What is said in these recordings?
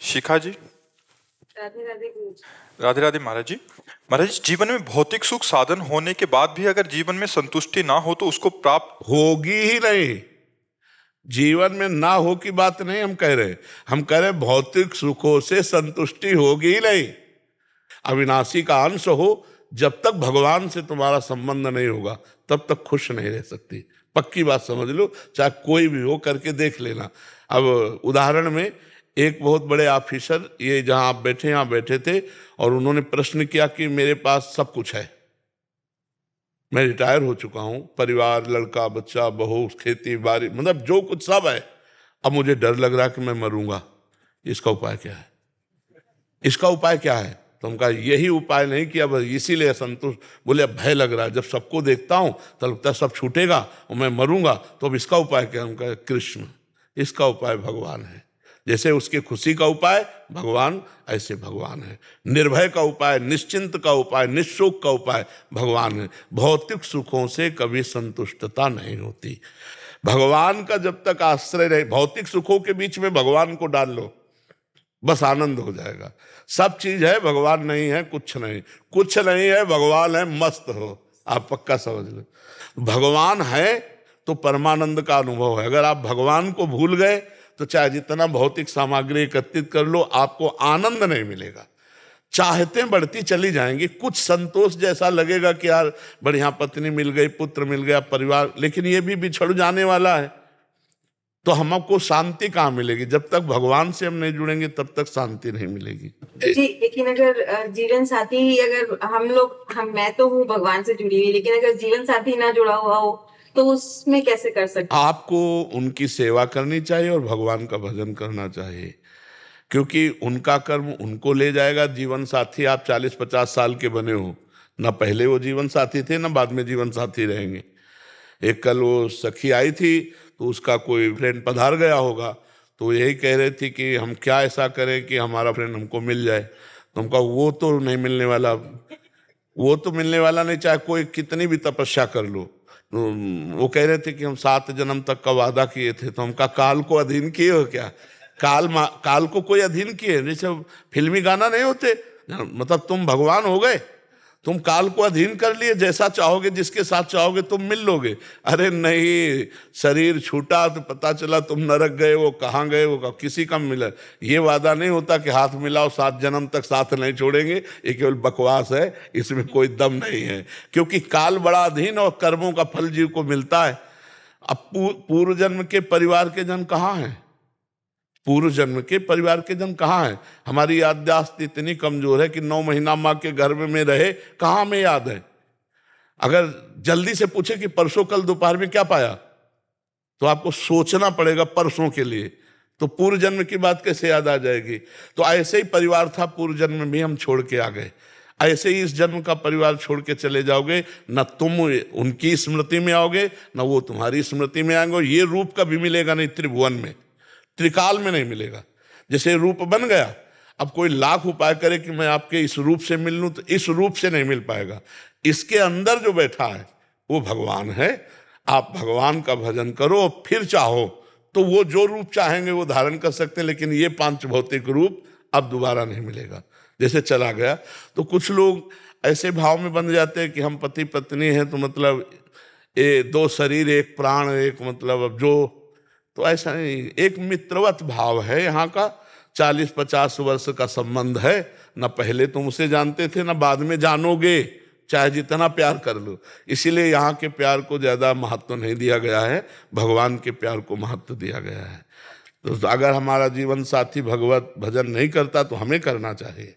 शिखा जी। राधे राधे गुरु जी। राधे राधे महाराज जी। महाराज जी, जीवन में भौतिक सुख साधन होने के बाद भी अगर जीवन में संतुष्टि ना हो तो उसको प्राप्त होगी ही नहीं। जीवन में ना हो की बात नहीं हम कह रहे, हम कह रहे भौतिक सुखों से संतुष्टि होगी ही नहीं। अविनाशी का अंश हो, जब तक भगवान से तुम्हारा संबंध नहीं होगा तब तक खुश नहीं रह सकती। पक्की बात समझ लो, चाहे कोई भी हो, करके देख लेना। अब उदाहरण में एक बहुत बड़े ऑफिसर, ये जहां आप बैठे यहाँ बैठे थे, और उन्होंने प्रश्न किया कि मेरे पास सब कुछ है, मैं रिटायर हो चुका हूं, परिवार, लड़का बच्चा, बहू, खेती बाड़ी, मतलब जो कुछ सब है, अब मुझे डर लग रहा है कि मैं मरूंगा, इसका उपाय क्या है? इसका उपाय क्या है? तो हम कहा यही उपाय नहीं किया, बस इसीलिए असंतुष्ट। बोले अब भय लग रहा है, जब सबको देखता हूं तो लगता है सब छूटेगा और मैं मरूंगा, तो अब इसका उपाय क्या? हम कहा कृष्ण, इसका उपाय भगवान है। जैसे उसकी खुशी का उपाय भगवान, ऐसे भगवान है। निर्भय का उपाय, निश्चिंत का उपाय, निःशोक का उपाय भगवान है। भौतिक सुखों से कभी संतुष्टता नहीं होती। भगवान का जब तक आश्रय रहे, भौतिक सुखों के बीच में भगवान को डाल लो, बस आनंद हो जाएगा। सब चीज है, भगवान नहीं है, कुछ नहीं, कुछ नहीं है, भगवान है, मस्त हो। आप पक्का समझ लो, भगवान है तो परमानंद का अनुभव है। अगर आप भगवान को भूल गए तो चाहे जितना भौतिक सामग्री एकत्रित कर लो, आपको आनंद नहीं मिलेगा। चाहतें बढ़ती चली जाएंगी, कुछ संतोष जैसा लगेगा कि यार बढ़िया पत्नी मिल गई, पुत्र मिल गया, परिवार, लेकिन ये भी बिछड़ जाने वाला है। तो हमको शांति कहाँ मिलेगी? जब तक भगवान से हम नहीं जुड़ेंगे तब तक शांति नहीं मिलेगी जी। लेकिन अगर जीवन साथी ही, अगर मैं तो हूँ भगवान से जुड़ी हुई, लेकिन अगर जीवन साथी ना जुड़ा हुआ हो तो उसमें कैसे कर सकते? आपको उनकी सेवा करनी चाहिए और भगवान का भजन करना चाहिए, क्योंकि उनका कर्म उनको ले जाएगा। जीवन साथी आप 40-50 साल के बने हो, ना पहले वो जीवन साथी थे ना बाद में जीवन साथी रहेंगे। एक कल वो सखी आई थी तो उसका कोई फ्रेंड पधार गया होगा, तो यही कह रहे थी कि हम क्या ऐसा करें कि हमारा फ्रेंड हमको मिल जाए। तो हमका वो तो नहीं मिलने वाला, वो तो मिलने वाला नहीं, चाहे कोई कितनी भी तपस्या कर लो। तो वो कह रहे थे कि हम 7 जन्म तक का वादा किए थे। तो हमका काल को अधीन किए हो क्या? काल को कोई अधीन किए? जैसे फिल्मी गाना नहीं होते, मतलब तुम भगवान हो गए, तुम काल को अधीन कर लिए, जैसा चाहोगे जिसके साथ चाहोगे तुम मिल लोगे। अरे नहीं, शरीर छूटा तो पता चला तुम नरक गए, वो कहाँ गए, वो किसी का मिला। ये वादा नहीं होता कि हाथ मिलाओ 7 जन्म तक साथ नहीं छोड़ेंगे, ये केवल बकवास है, इसमें कोई दम नहीं है। क्योंकि काल बड़ा अधीन और कर्मों का फल जीव को मिलता है। अब पूर्व जन्म के परिवार के जन कहाँ हैं? पूर्व जन्म के परिवार के जन कहाँ हैं? हमारी याददाश्त इतनी कमजोर है कि 9 महीना माँ के गर्भ में रहे, कहाँ में याद है? अगर जल्दी से पूछे कि परसों कल दोपहर में क्या पाया, तो आपको सोचना पड़ेगा परसों के लिए, तो पूर्व जन्म की बात कैसे याद आ जाएगी? तो ऐसे ही परिवार था, पूर्व जन्म में भी हम छोड़ के आ गए, ऐसे ही इस जन्म का परिवार छोड़ के चले जाओगे। न तुम उनकी स्मृति में आओगे, न वो तुम्हारी स्मृति में आएंगे। ये रूप कभी मिलेगा नहीं त्रिभुवन में, त्रिकाल में नहीं मिलेगा। जैसे रूप बन गया, अब कोई लाख उपाय करे कि मैं आपके इस रूप से मिल लूं, तो इस रूप से नहीं मिल पाएगा। इसके अंदर जो बैठा है वो भगवान है। आप भगवान का भजन करो, फिर चाहो तो वो जो रूप चाहेंगे वो धारण कर सकते हैं, लेकिन ये 5 भौतिक रूप अब दोबारा नहीं मिलेगा। जैसे चला गया, तो कुछ लोग ऐसे भाव में बन जाते हैं कि हम पति पत्नी हैं, तो मतलब 2 शरीर 1 प्राण, एक मतलब अब जो, तो ऐसा नहीं, एक मित्रवत भाव है यहाँ का। 40-50 वर्ष का संबंध है, ना पहले तुम उसे जानते थे ना बाद में जानोगे, चाहे जितना प्यार कर लो। इसीलिए यहाँ के प्यार को ज्यादा महत्व नहीं दिया गया है, भगवान के प्यार को महत्व दिया गया है। तो अगर हमारा जीवन साथी भगवत भजन नहीं करता तो हमें करना चाहिए।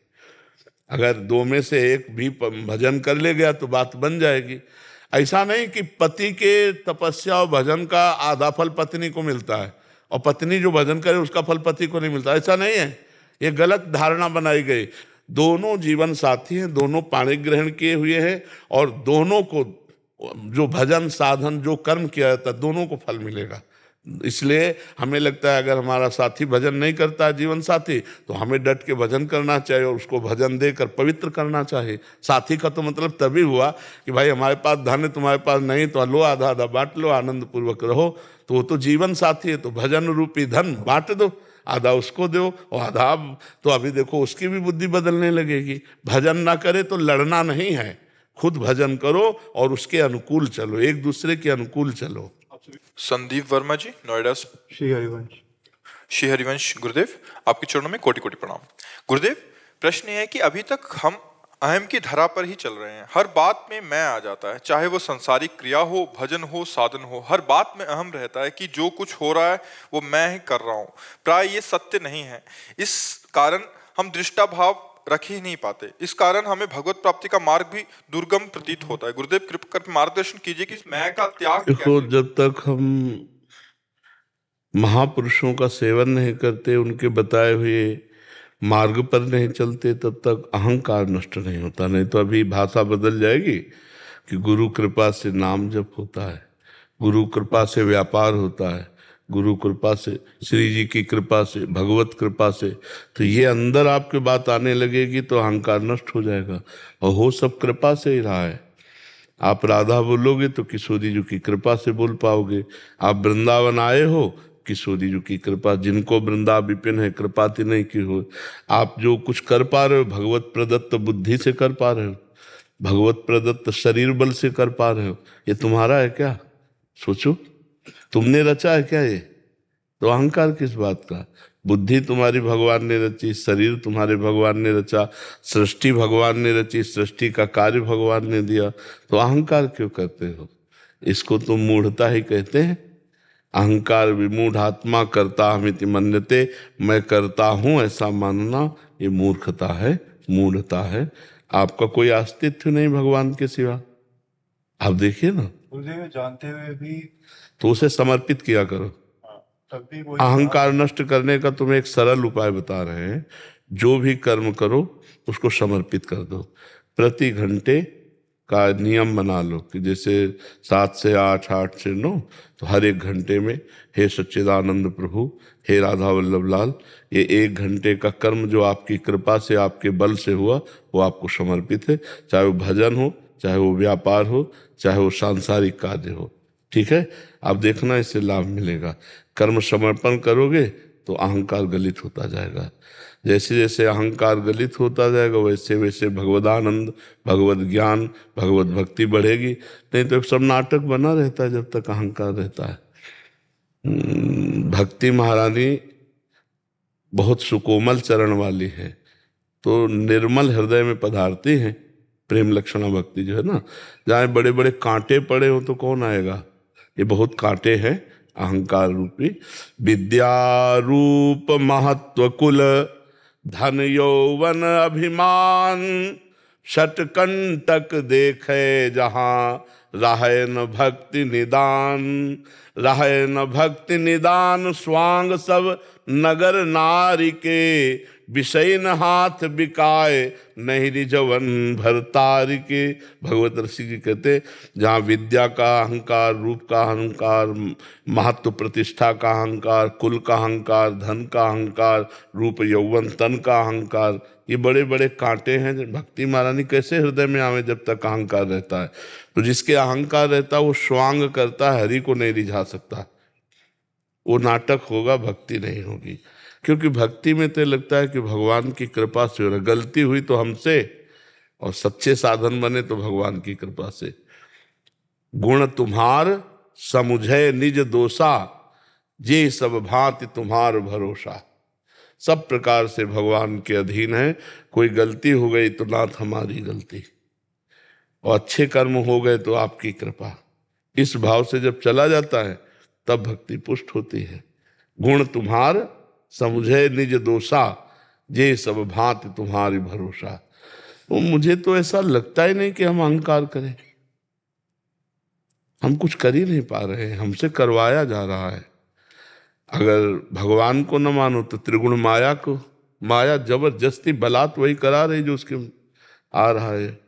अगर 2 में से एक भी भजन कर ले गया तो बात बन जाएगी। ऐसा नहीं कि पति के तपस्या और भजन का आधा फल पत्नी को मिलता है और पत्नी जो भजन करे उसका फल पति को नहीं मिलता, ऐसा नहीं है। ये गलत धारणा बनाई गई। दोनों जीवन साथी हैं, दोनों पाणी ग्रहण किए हुए हैं, और दोनों को जो भजन साधन जो कर्म किया जाता है दोनों को फल मिलेगा। इसलिए हमें लगता है अगर हमारा साथी भजन नहीं करता है, जीवन साथी, तो हमें डट के भजन करना चाहिए और उसको भजन देकर पवित्र करना चाहिए। साथी का तो मतलब तभी हुआ कि भाई हमारे पास धन है, तुम्हारे पास नहीं, तो लो आधा आधा बांट लो, आनंद पूर्वक रहो। तो वो तो जीवन साथी है, तो भजन रूपी धन बांट दो, आधा उसको दो और आधा तो अभी देखो उसकी भी बुद्धि बदलने लगेगी। भजन ना करे तो लड़ना नहीं है, खुद भजन करो और उसके अनुकूल चलो, एक दूसरे के अनुकूल चलो। संदीप वर्मा जी, नोएडा से। श्री हरिवंश। श्री हरिवंश गुरुदेव, आपके चरणों में कोटि कोटि प्रणाम। गुरुदेव, प्रश्न ये है कि अभी तक हम अहम की धरा पर ही चल रहे हैं। हर बात में मैं आ जाता है, चाहे वो संसारिक क्रिया हो, भजन हो, साधन हो, हर बात में अहम रहता है कि जो कुछ हो रहा है वो मैं ही कर रहा हूँ। प्राय ये सत्य नहीं है। इस कारण हम दृष्टा भाव रख ही नहीं पाते। इस कारण हमें भगवत प्राप्ति का मार्ग भी दुर्गम प्रतीत होता है। गुरुदेव कृपा कर मार्गदर्शन कीजिए कि इस मैं का त्याग देखो, जब तक हम महापुरुषों का सेवन नहीं करते, उनके बताए हुए मार्ग पर नहीं चलते, तब तक अहंकार नष्ट नहीं होता। नहीं तो अभी भाषा बदल जाएगी कि गुरु कृपा से नाम जप होता है, गुरु कृपा से व्यापार होता है, गुरु कृपा से, श्री जी की कृपा से, भगवत कृपा से। तो ये अंदर आपके बात आने लगेगी तो अहंकार नष्ट हो जाएगा। और हो सब कृपा से ही रहा है। आप राधा बोलोगे तो किशोरी जी की कृपा से बोल पाओगे। आप वृंदावन आए हो, किशोरी जी की कृपा, जिनको वृंदा विपिन है कृपाति नहीं की हो। आप जो कुछ कर पा रहे हो भगवत प्रदत्त बुद्धि से कर पा रहे हो, भगवत प्रदत्त शरीर बल से कर पा रहे हो। ये तुम्हारा है क्या? सोचो, तुमने रचा है क्या ये? तो अहंकार किस बात का? बुद्धि तुम्हारी भगवान ने रची, शरीर तुम्हारे भगवान ने रचा, सृष्टि भगवान ने रची, सृष्टि का कार्य भगवान ने दिया। तो अहंकार क्यों करते हो? इसको तुम मूढ़ता ही कहते हैं। अहंकार विमूढ़ आत्मा करता हमिति मन्यते, मैं करता हूं ऐसा मानना ये मूर्खता है, मूढ़ता है। आपका कोई अस्तित्व नहीं भगवान के सिवा। आप देखिए ना, गुरुदेव जानते हुए भी तो उसे समर्पित किया करो। तब भी कोई अहंकार नष्ट करने का तुम्हें एक सरल उपाय बता रहे हैं। जो भी कर्म करो उसको समर्पित कर दो। प्रति घंटे का नियम बना लो कि जैसे 7 से 8, 8 से 9, तो हर एक घंटे में हे सच्चिदानंद प्रभु, हे राधा वल्लभ लाल, ये 1 घंटे का कर्म जो आपकी कृपा से, आपके बल से हुआ, वो आपको समर्पित है। चाहे वो भजन हो, चाहे वो व्यापार हो, चाहे वो सांसारिक कार्य हो। ठीक है, आप देखना इससे लाभ मिलेगा। कर्म समर्पण करोगे तो अहंकार गलित होता जाएगा। जैसे जैसे अहंकार गलित होता जाएगा वैसे वैसे भगवदानंद, भगवत ज्ञान, भगवत भक्ति बढ़ेगी। नहीं तो सब नाटक बना रहता है जब तक अहंकार रहता है। भक्ति महारानी बहुत सुकोमल चरण वाली है, तो निर्मल हृदय में पधारती हैं। प्रेम लक्षणा भक्ति जो है ना, जहाँ बड़े बड़े कांटे पड़े हो तो कौन आएगा? ये बहुत कांटे हैं अहंकार रूपी। विद्या रूप महत्व कुल, धन यौवन अभिमान, षटकंटक देखे जहाँ, राहे न भक्ति निदान, राहे न भक्ति निदान। स्वांग सब नगर नारी के, विषय न हाथ बिकाए, नहीं रिजवन भरतार के। भगवत ऋषि जी कहते, जहाँ विद्या का अहंकार, रूप का अहंकार, महत्व प्रतिष्ठा का अहंकार, कुल का अहंकार, धन का अहंकार, रूप यौवन तन का अहंकार, ये बड़े बड़े कांटे हैं। भक्ति महारानी कैसे हृदय में आवे जब तक अहंकार रहता है? तो जिसके अहंकार रहता है वो स्वांग करता है, हरि को नहीं रिझा सकता। वो नाटक होगा, भक्ति नहीं होगी। क्योंकि भक्ति में तो लगता है कि भगवान की कृपा से हो रहा, गलती हुई तो हमसे, और सच्चे साधन बने तो भगवान की कृपा से। गुण तुम्हार समुझे निज दोषा, जे सब भांति तुम्हार भरोसा। सब प्रकार से भगवान के अधीन है। कोई गलती हो गई तो नाथ हमारी गलती, और अच्छे कर्म हो गए तो आपकी कृपा। इस भाव से जब चला जाता है तब भक्ति पुष्ट होती है। गुण तुम्हार समुझे निज दोषा, जे सब भांति तुम्हारी भरोसा। तो मुझे तो ऐसा लगता ही नहीं कि हम अहंकार करें। हम कुछ कर ही नहीं पा रहे हैं, हमसे करवाया जा रहा है। अगर भगवान को न मानो तो त्रिगुण माया को, माया जबरदस्ती बलात् वही करा रही जो उसके आ रहा है,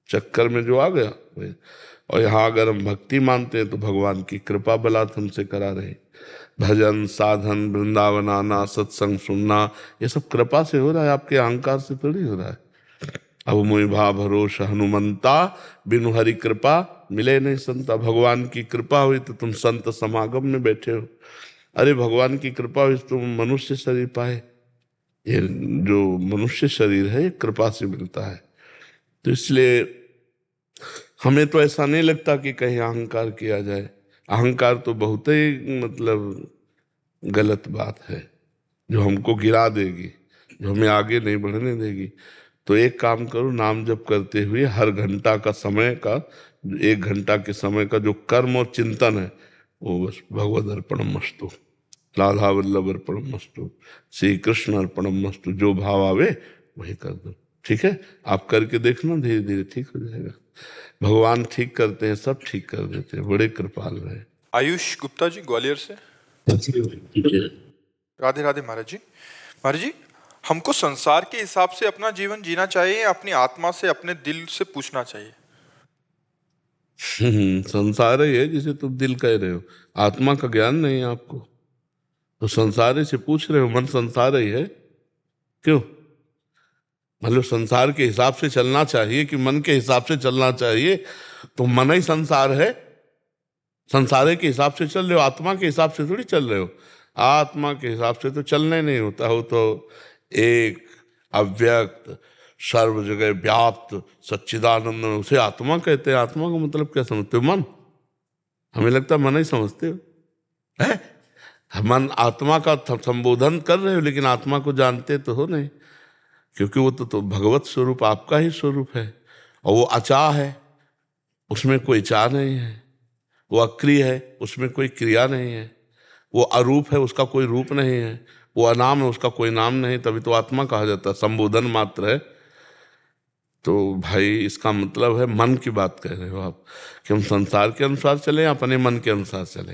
चक्कर में जो आ गया वही। और यहाँ अगर हम भक्ति मानते हैं तो भगवान की कृपा बलात् हमसे करा रहे। भजन, साधन, वृंदावन आना, सत्संग सुनना, ये सब कृपा से हो रहा है, आपके अहंकार से थोड़ी हो रहा है। अब मोहि भा भरोस हनुमंता, बिनु हरि कृपा मिले नहीं संता। भगवान की कृपा हुई तो तुम संत समागम में बैठे हो। अरे भगवान की कृपा से तुम मनुष्य शरीर पाए, ये जो मनुष्य शरीर है ये कृपा से मिलता है। तो इसलिए हमें तो ऐसा नहीं लगता कि कहीं अहंकार किया जाए। अहंकार तो बहुत ही मतलब गलत बात है, जो हमको गिरा देगी, जो हमें आगे नहीं बढ़ने देगी। तो एक काम करो, नाम जप करते हुए हर घंटा का समय का, 1 घंटा के समय का जो कर्म और चिंतन है वो बस भगवद अर्पणम मस्तु, राधा वल्लभ अर्पणम मस्तु, श्री कृष्ण अर्पणम मस्तु, जो भाव आवे वही कर दो। ठीक है, आप करके देखना, धीरे धीरे ठीक हो जाएगा। भगवान ठीक करते हैं, सब ठीक कर देते हैं, बड़े कृपाल रहे। आयुष गुप्ता जी ग्वालियर से। राधे राधे महाराज जी। महाराज जी, हमको संसार के हिसाब से अपना जीवन जीना चाहिए या अपनी आत्मा से, अपने दिल से पूछना चाहिए? संसार ही है जिसे तुम दिल कह रहे हो, आत्मा का ज्ञान नहीं है आपको, तो संसार ही से पूछ रहे हो। मन संसार ही है, क्यों? मतलब संसार के हिसाब से चलना चाहिए कि मन के हिसाब से चलना चाहिए? तो मन ही संसार है, संसार के हिसाब से चल रहे हो, आत्मा के हिसाब से थोड़ी चल रहे हो। आत्मा के हिसाब से तो चलना नहीं होता हो, तो एक अव्यक्त सर्व जगह व्याप्त सच्चिदानंद, उसे आत्मा कहते हैं। आत्मा का मतलब क्या समझते हो? मन? हमें लगता है मन ही समझते हो, है? मन आत्मा का संबोधन कर रहे हो, लेकिन आत्मा को जानते तो हो नहीं, क्योंकि वो तो भगवत स्वरूप आपका ही स्वरूप है। और वो अचा है, उसमें कोई चा नहीं है। वो अक्रिय है, उसमें कोई क्रिया नहीं है। वो अरूप है, उसका कोई रूप नहीं है। वो अनाम है, उसका कोई नाम नहीं, तभी तो आत्मा कहा जाता है, संबोधन मात्र है। तो भाई इसका मतलब है मन की बात कह रहे हो आप, कि हम संसार के अनुसार चले या अपने मन के अनुसार चले?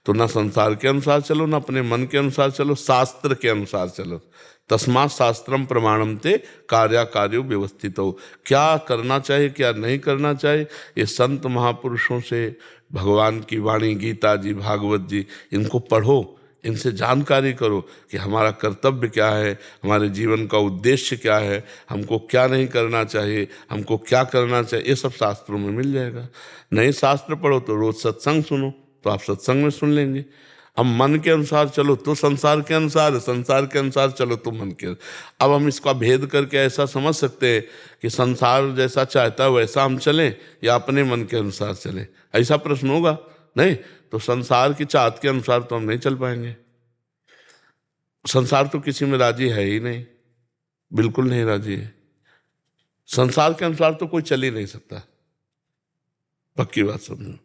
तो ना संसार के अनुसार चलो, ना अपने मन के अनुसार चलो, शास्त्र के अनुसार चलो। तस्मात् शास्त्रम प्रमाणम ते कार्याकार्यो व्यवस्थित हो। क्या करना चाहिए, क्या नहीं करना चाहिए, ये संत महापुरुषों से, भगवान की वाणी, गीता जी, भागवत जी, इनको पढ़ो, इनसे जानकारी करो कि हमारा कर्तव्य क्या है, हमारे जीवन का उद्देश्य क्या है, हमको क्या नहीं करना चाहिए, हमको क्या करना चाहिए, ये सब शास्त्रों में मिल जाएगा। नहीं शास्त्र पढ़ो तो रोज सत्संग सुनो, तो आप सत्संग में सुन लेंगे। अब मन के अनुसार चलो तो संसार के अनुसार, संसार के अनुसार चलो तो मन के। अब हम इसका भेद करके ऐसा समझ सकते हैं कि संसार जैसा चाहता है वैसा हम चलें या अपने मन के अनुसार चलें, ऐसा प्रश्न होगा? नहीं, तो संसार की चाहत के अनुसार तो हम नहीं चल पाएंगे। संसार तो किसी में राजी है ही नहीं, बिल्कुल नहीं राजी है। संसार के अनुसार तो कोई चल ही नहीं सकता, पक्की बात समझो।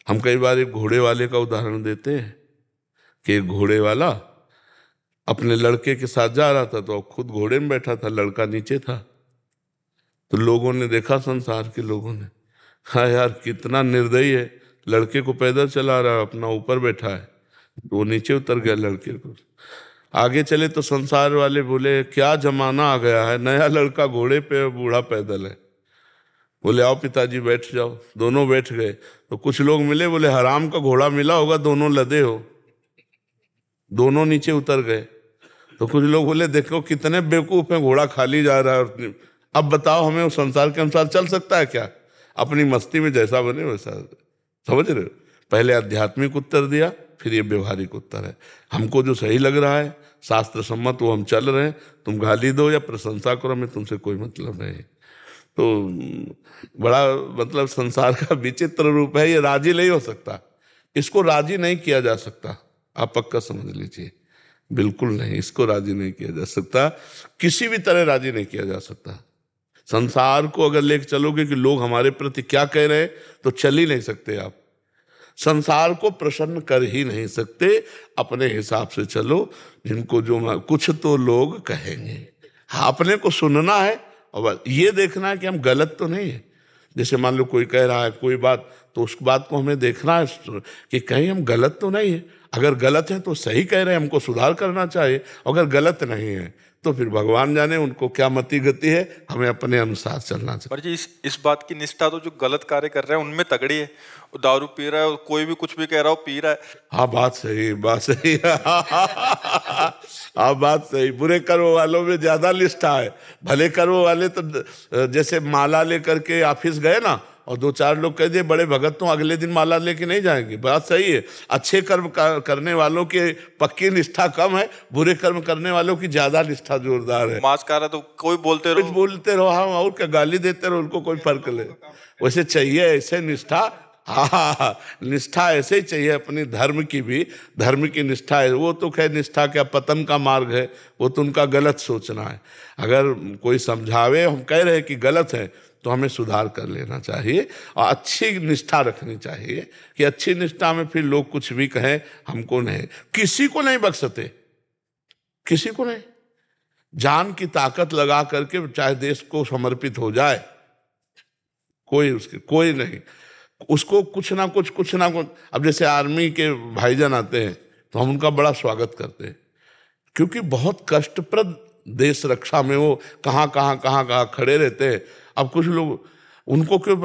हम कई बार एक घोड़े वाले का उदाहरण देते हैं कि एक घोड़े वाला अपने लड़के के साथ जा रहा था, तो खुद घोड़े में बैठा था, लड़का नीचे था। तो लोगों ने देखा, संसार के लोगों ने, हाँ यार कितना निर्दयी है, लड़के को पैदल चला रहा है, अपना ऊपर बैठा है। वो नीचे उतर गया लड़के को। आगे चले तो संसार वाले बोले क्या जमाना आ गया है, नया लड़का घोड़े पे, बूढ़ा पैदल है। बोले आओ पिताजी बैठ जाओ, दोनों बैठ गए। तो कुछ लोग मिले, बोले हराम का घोड़ा मिला होगा, दोनों लदे हो। दोनों नीचे उतर गए। तो कुछ लोग बोले देखो कितने बेवकूफ हैं, घोड़ा खाली जा रहा है। अब बताओ हमें वो संसार के अनुसार चल सकता है क्या? अपनी मस्ती में जैसा बने वैसा। समझ रहे हो? पहले आध्यात्मिक उत्तर दिया, फिर ये व्यवहारिक उत्तर है। हमको जो सही लग रहा है शास्त्र सम्मत वो हम चल रहे हैं। तुम गाली दो या प्रशंसा करो, हमें तुमसे कोई मतलब नहीं। तो बड़ा मतलब संसार का विचित्र रूप है, ये राजी नहीं हो सकता, इसको राजी नहीं किया जा सकता। आप पक्का समझ लीजिए, बिल्कुल नहीं, इसको राजी नहीं किया जा सकता, किसी भी तरह राजी नहीं किया जा सकता। संसार को अगर लेकर चलोगे कि लोग हमारे प्रति क्या कह रहे हैं, तो चल ही नहीं सकते आप। संसार को प्रसन्न कर ही नहीं सकते, अपने हिसाब से चलो। जिनको जो कुछ तो लोग कहेंगे, हाँ अपने को सुनना है और ये देखना है कि हम गलत तो नहीं है। जैसे मान लो कोई कह रहा है कोई बात, तो उस बात को हमें देखना है कि कहीं हम गलत तो नहीं है। अगर गलत है तो सही कह रहे हैं, हमको सुधार करना चाहिए। अगर गलत नहीं है तो फिर भगवान जाने उनको क्या मति गति है, हमें अपने अनुसार चलना चाहिए। पर जी इस बात की निष्ठा तो जो गलत कार्य कर रहे हैं उनमें तगड़ी है। वो दारू पी रहा है, कोई भी कुछ भी कह रहा हो, पी रहा है। हाँ बात सही, बात सही। हाँ बात सही। बुरे कर्म वालों में ज्यादा निष्ठा है, भले कर्म वाले तो जैसे माला लेकर के ऑफिस गए ना, और दो चार लोग कह दिए बड़े भगत तो अगले दिन माला लेके नहीं जाएंगे। बात सही है, अच्छे कर्म करने वालों के पक्की निष्ठा कम है, बुरे कर्म करने वालों की ज्यादा निष्ठा जोरदार है। मास्क आ रहा तो कोई बोलते कुछ रहो। बोलते रहो, हाँ, और क्या गाली देते रहो, उनको कोई फर्क नहीं। वैसे चाहिए ऐसे निष्ठा, हाँ, निष्ठा ऐसे ही चाहिए अपनी धर्म की भी। धर्म की निष्ठा है वो तो खैर निष्ठा क्या पतन का मार्ग है, वो तो उनका गलत सोचना है। अगर कोई समझावे, हम कह रहे हैं कि गलत है, तो हमें सुधार कर लेना चाहिए और अच्छी निष्ठा रखनी चाहिए कि अच्छी निष्ठा में फिर लोग कुछ भी कहें हमको नहीं, किसी को नहीं बख्शते, किसी को नहीं। जान की ताकत लगा करके चाहे देश को समर्पित हो जाए, कोई उसके कोई नहीं, उसको कुछ ना कुछ। अब जैसे आर्मी के भाईजान आते हैं तो हम उनका बड़ा स्वागत करते हैं, क्योंकि बहुत कष्टप्रद देश रक्षा में वो कहाँ खड़े रहते हैं। अब कुछ लोग उनको क्यों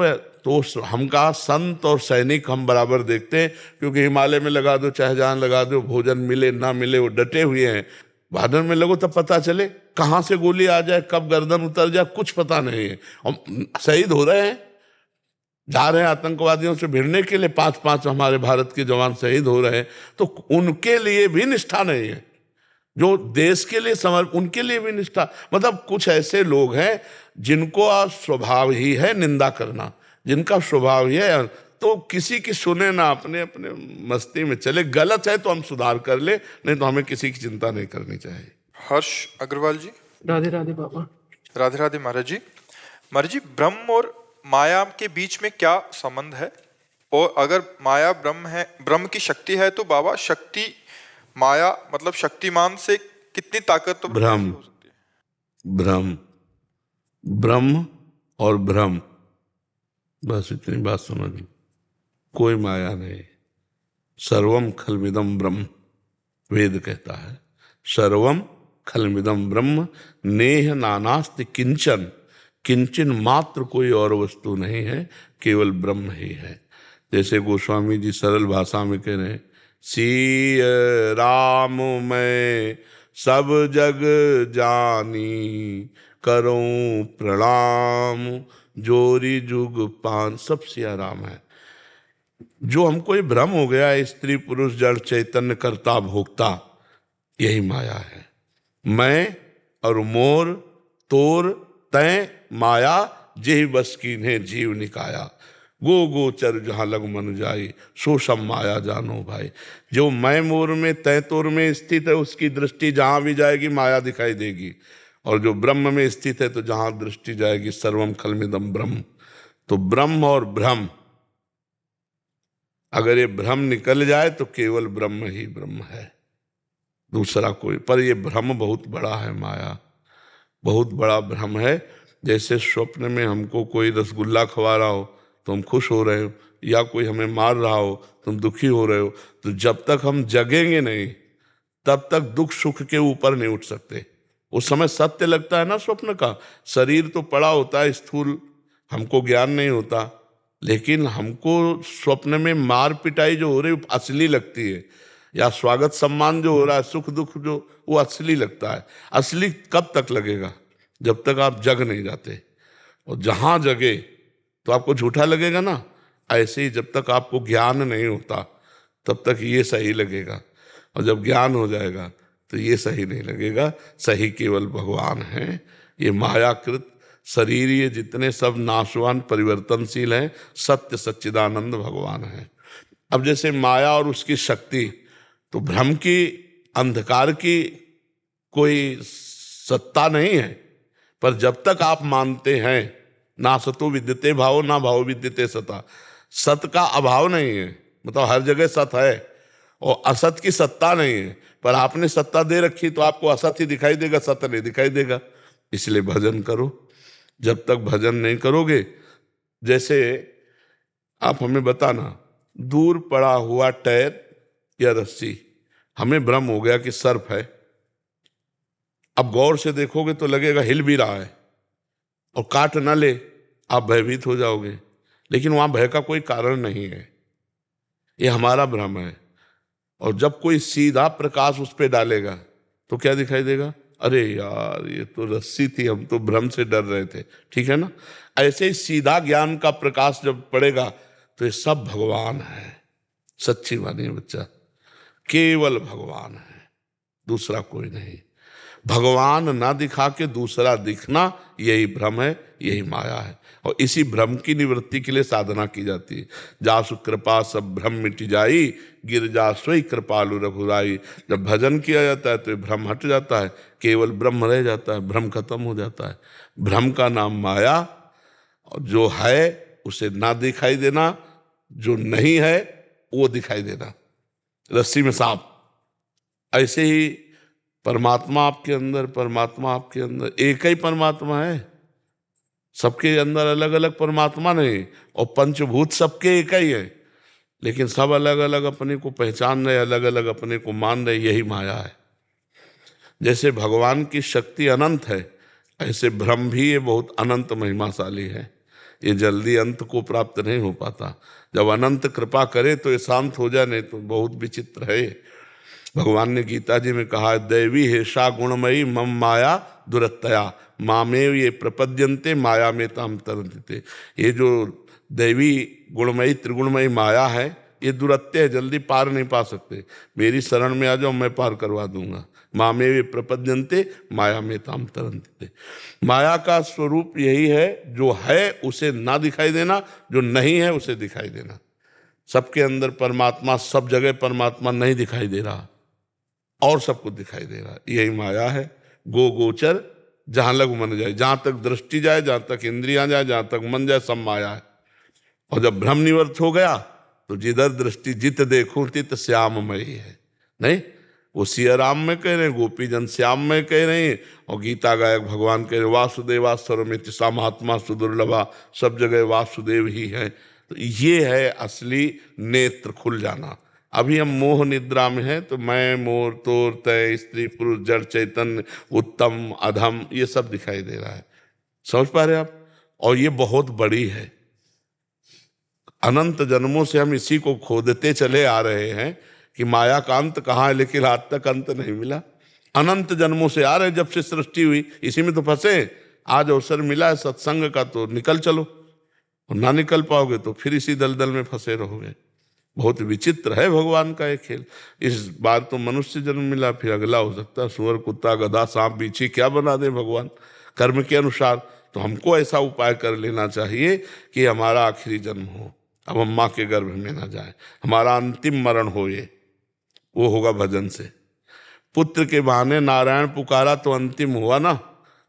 तो हम कहा संत और सैनिक हम बराबर देखते हैं, क्योंकि हिमालय में लगा दो चाहे जान लगा दो, भोजन मिले ना मिले वो डटे हुए हैं। भादर में लगो तब पता चले कहाँ से गोली आ जाए, कब गर्दन उतर जाए, कुछ पता नहीं है। हम शहीद हो रहे हैं, जा रहे हैं आतंकवादियों से भिड़ने के लिए, 5-5 हमारे भारत के जवान शहीद हो रहे हैं, तो उनके लिए भी निष्ठा नहीं है। जो देश के लिए उनके लिए भी निष्ठा, मतलब कुछ ऐसे लोग हैं जिनको स्वभाव ही है निंदा करना, जिनका स्वभाव ही है, तो किसी की सुने ना, अपने अपने मस्ती में चले। गलत है तो हम सुधार कर ले, नहीं तो हमें किसी की चिंता नहीं करनी चाहिए। हर्ष अग्रवाल जी। राधे राधे बाबा। राधे राधे महाराज जी। महाराज जी, ब्रह्म और माया के बीच में क्या संबंध है? और अगर माया ब्रह्म है, ब्रह्म की शक्ति है, तो बाबा शक्ति माया मतलब शक्तिमान से कितनी ताकत तो ब्रह्म, हो सकती है? ब्रह्म और ब्रह्म, बस इतनी बात समझ लो, कोई माया नहीं। सर्वम खलमिदम ब्रह्म, वेद कहता है सर्वम खलमिदम ब्रह्म, नेह नानास्ति किंचन, किंचन मात्र कोई और वस्तु नहीं है, केवल ब्रह्म ही है। जैसे गोस्वामी जी सरल भाषा में कह रहे हैं, सी राम मैं सब जग जानी, करूं प्रणाम जोरी जुग पान। सब सिया राम है। जो हमको ये भ्रम हो गया है, स्त्री पुरुष जड़ चैतन्य कर्ता भोक्ता, यही माया है। मैं और मोर तोर तय माया, जेहि बस कीन्हे जीव निकाया, गो गोचर जहाँ लग मन जाई, सो सब माया जानो भाई। जो मैं मोर में तय तोर में स्थित है, उसकी दृष्टि जहाँ भी जाएगी माया दिखाई देगी, और जो ब्रह्म में स्थित है तो जहाँ दृष्टि जाएगी सर्वम खलमिदम ब्रह्म। तो ब्रह्म और भ्रम, अगर ये भ्रम निकल जाए तो केवल ब्रह्म ही ब्रह्म है, दूसरा कोई। पर ये भ्रम बहुत बड़ा है, माया बहुत बड़ा भ्रम है। जैसे स्वप्न में हमको कोई रसगुल्ला खवा रहा हो तो हम खुश हो रहे हो, या कोई हमें मार रहा हो तुम दुखी हो रहे हो, तो जब तक हम जगेंगे नहीं तब तक दुख सुख के ऊपर नहीं उठ सकते। उस समय सत्य लगता है ना स्वप्न का, शरीर तो पड़ा होता है स्थूल, हमको ज्ञान नहीं होता, लेकिन हमको स्वप्न में मार पिटाई जो हो रही है असली लगती है, या स्वागत सम्मान जो हो रहा है, सुख दुख जो, वो असली लगता है। असली कब तक लगेगा? जब तक आप जग नहीं जाते। और जहां जगे तो आपको झूठा लगेगा ना, ऐसे ही जब तक आपको ज्ञान नहीं होता तब तक ये सही लगेगा, और जब ज्ञान हो जाएगा तो ये सही नहीं लगेगा। सही केवल भगवान है। ये मायाकृत शरीर ये जितने सब नाशवान परिवर्तनशील हैं, सत्य सच्चिदानंद भगवान है। अब जैसे माया और उसकी शक्ति, तो भ्रम की अंधकार की कोई सत्ता नहीं है, पर जब तक आप मानते हैं ना सतो विद्यते भाव ना भाव विद्यते सता, सत का अभाव नहीं है, मतलब हर जगह सत है और असत की सत्ता नहीं है, पर आपने सत्ता दे रखी तो आपको असत ही दिखाई देगा, सत्य नहीं दिखाई देगा। इसलिए भजन करो। जब तक भजन नहीं करोगे, जैसे आप हमें बताना, दूर पड़ा हुआ टायर या रस्सी, हमें भ्रम हो गया कि सर्प है, अब गौर से देखोगे तो लगेगा हिल भी रहा है, और काट ना ले आप भयभीत हो जाओगे, लेकिन वहां भय का कोई कारण नहीं है, ये हमारा भ्रम है। और जब कोई सीधा प्रकाश उस पर डालेगा तो क्या दिखाई देगा? अरे यार ये तो रस्सी थी, हम तो भ्रम से डर रहे थे। ठीक है ना? ऐसे ही सीधा ज्ञान का प्रकाश जब पड़ेगा तो ये सब भगवान है। सच्ची मानिए बच्चा, केवल भगवान है, दूसरा कोई नहीं। भगवान ना दिखा के दूसरा दिखना, यही भ्रम है, यही माया है। और इसी भ्रम की निवृत्ति के लिए साधना की जाती है। जासु कृपा सब भ्रम मिट जाई, गिर जा सोई कृपालु रघुराई। जब भजन किया जाता है तो ये भ्रम हट जाता है, केवल ब्रह्म रह जाता है, भ्रम खत्म हो जाता है। भ्रम का नाम माया, और जो है उसे ना दिखाई देना, जो नहीं है वो दिखाई देना, रस्सी में सांप। ऐसे ही परमात्मा आपके अंदर, परमात्मा आपके अंदर, एक ही परमात्मा है, सबके अंदर अलग अलग परमात्मा नहीं। और पंचभूत सबके एक ही है, लेकिन सब अलग अलग अपने को पहचान रहे, अलग अलग अपने को मान रहे, यही माया है। जैसे भगवान की शक्ति अनंत है, ऐसे भ्रम भी ये बहुत अनंत महिमाशाली है। ये जल्दी अंत को प्राप्त नहीं हो पाता। जब अनंत कृपा करे तो ये शांत हो जाए, नहीं तो बहुत विचित्र है। भगवान ने गीता जी में कहा, दैवी हेषा गुणमयी मम माया दुरत्तया मामेव ये प्रपद्यन्ते माया में ताम तरन्ते। ये जो दैवी गुणमयी त्रिगुणमयी माया है, ये दुरत्य है, जल्दी पार नहीं पा सकते। मेरी शरण में आ जाओ, मैं पार करवा दूंगा। मामेव ये प्रपद्यन्ते माया में ताम तरन्ते। माया का स्वरूप यही है, जो है उसे ना दिखाई देना, जो नहीं है उसे दिखाई देना। सबके अंदर परमात्मा, सब जगह परमात्मा नहीं दिखाई दे रहा, और सब कुछ दिखाई दे रहा। यही माया है। गो गोचर जहां लग मन जाए, जहां तक दृष्टि जाए, जहां तक इंद्रियां जाए, जहां तक मन जाए, सब माया है। और जब भ्रम निवृत्त हो गया तो जिधर दृष्टि जित देखूं तित श्याममयी है। नहीं, वो सिया राम में कह रहे हैं, गोपी जन श्याम में कह रहे हैं, और गीता गायक भगवान कह रहे वासुदेवा सर्वमिति सा महात्मा सुदुर्लभा। सब जगह वासुदेव ही है। तो ये है असली नेत्र खुल जाना। अभी हम मोह निद्रा में हैं, तो मैं, मोर, तोर, तय, स्त्री, पुरुष, जड़, चैतन्य, उत्तम, अधम, ये सब दिखाई दे रहा है। समझ पा रहे आप? और ये बहुत बड़ी है। अनंत जन्मों से हम इसी को खोदते चले आ रहे हैं कि माया का अंत कहाँ है, लेकिन आज तक अंत नहीं मिला। अनंत जन्मों से आ रहे, जब से सृष्टि हुई इसी में तो फंसे। आज अवसर मिला है सत्संग का, तो निकल चलो। और ना निकल पाओगे तो फिर इसी दलदल में फंसे रहोगे। बहुत विचित्र है भगवान का एक खेल। इस बार तो मनुष्य जन्म मिला, फिर अगला हो सकता है सुअर, कुत्ता, गधा, सांप, बीछी, क्या बना दे भगवान कर्म के अनुसार। तो हमको ऐसा उपाय कर लेना चाहिए कि हमारा आखिरी जन्म हो, अब हम माँ के गर्भ में ना जाए, हमारा अंतिम मरण हो, ये वो होगा भजन से। पुत्र के बहाने नारायण पुकारा तो अंतिम हुआ ना,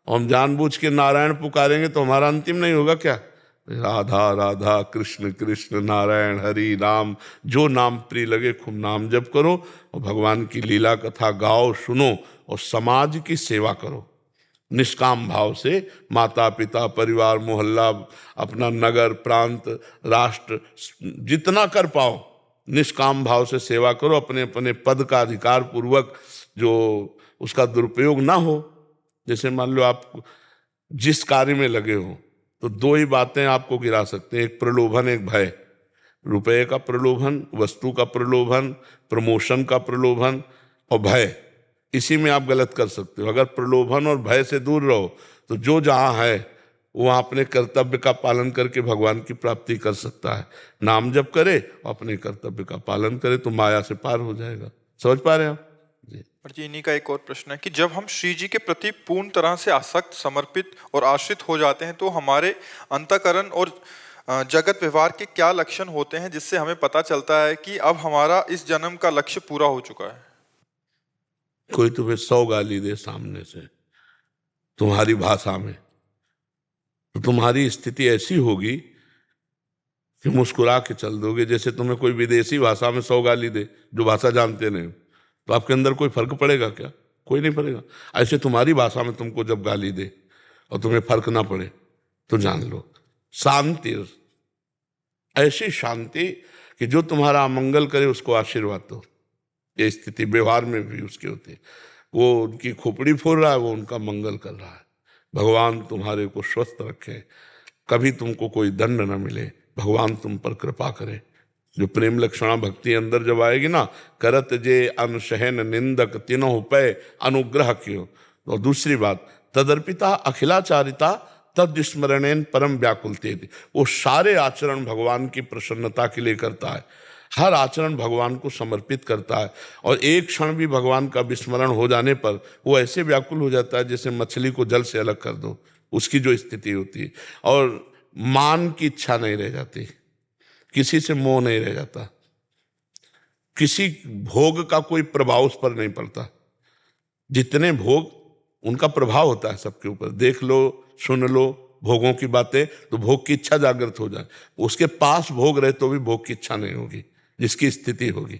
और हम जानबूझ के नारायण पुकारेंगे तो हमारा अंतिम नहीं होगा क्या? राधा राधा कृष्ण कृष्ण नारायण हरि राम, जो नाम प्रिय लगे खूब नाम जप करो, और भगवान की लीला कथा गाओ, सुनो, और समाज की सेवा करो निष्काम भाव से। माता पिता, परिवार, मोहल्ला, अपना नगर, प्रांत, राष्ट्र, जितना कर पाओ निष्काम भाव से सेवा करो। अपने अपने पद का अधिकार पूर्वक, जो उसका दुरुपयोग ना हो। जैसे मान लो आप जिस कार्य में लगे हो, तो दो ही बातें आपको गिरा सकते हैं, एक प्रलोभन, एक भय। रुपए का प्रलोभन, वस्तु का प्रलोभन, प्रमोशन का प्रलोभन, और भय, इसी में आप गलत कर सकते हो। अगर प्रलोभन और भय से दूर रहो तो जो जहाँ है वहाँ अपने कर्तव्य का पालन करके भगवान की प्राप्ति कर सकता है। नाम जप करे और अपने कर्तव्य का पालन करे तो माया से पार हो जाएगा। समझ पा रहे हैं आप? पर जी इन्हीं का एक और प्रश्न है कि जब हम श्री जी के प्रति पूर्ण तरह से आसक्त, समर्पित और आश्रित हो जाते हैं, तो हमारे अंतःकरण और जगत व्यवहार के क्या लक्षण होते हैं, जिससे हमें पता चलता है कि अब हमारा इस जन्म का लक्ष्य पूरा हो चुका है? कोई तुम्हें 100 गाली दे सामने से तुम्हारी भाषा में, तो तुम्हारी स्थिति ऐसी होगी कि मुस्कुरा के चल दोगे। जैसे तुम्हें कोई विदेशी भाषा में 100 गाली दे, जो भाषा जानते नहीं, तो आपके अंदर कोई फर्क पड़ेगा क्या? कोई नहीं पड़ेगा। ऐसे तुम्हारी भाषा में तुमको जब गाली दे और तुम्हें फर्क ना पड़े, तो जान लो शांति, ऐसी शांति कि जो तुम्हारा अमंगल करे उसको आशीर्वाद दो। ये स्थिति व्यवहार में भी उसकी होती है। वो उनकी खोपड़ी फोड़ रहा है, वो उनका मंगल कर रहा है। भगवान तुम्हारे को स्वस्थ रखे, कभी तुमको कोई दंड न मिले, भगवान तुम पर कृपा करे। जो प्रेम लक्षणा भक्ति अंदर जब आएगी ना, करत जे अनशहन निंदक तिनों पे अनुग्रह क्यों, और दूसरी बात, तदर्पिता अखिलाचारिता तद स्मरणेन परम व्याकुलते, वो सारे आचरण भगवान की प्रसन्नता के लिए करता है, हर आचरण भगवान को समर्पित करता है, और एक क्षण भी भगवान का विस्मरण हो जाने पर वो ऐसे व्याकुल हो जाता है जैसे मछली को जल से अलग कर दो, उसकी जो स्थिति होती है। और मान की इच्छा नहीं रह जाती, किसी से मोह नहीं रह जाता, किसी भोग का कोई प्रभाव उस पर नहीं पड़ता। जितने भोग उनका प्रभाव होता है सबके ऊपर, देख लो सुन लो भोगों की बातें, तो भोग की इच्छा जागृत हो जाए, उसके पास भोग रहे तो भी भोग की इच्छा नहीं होगी, जिसकी स्थिति होगी।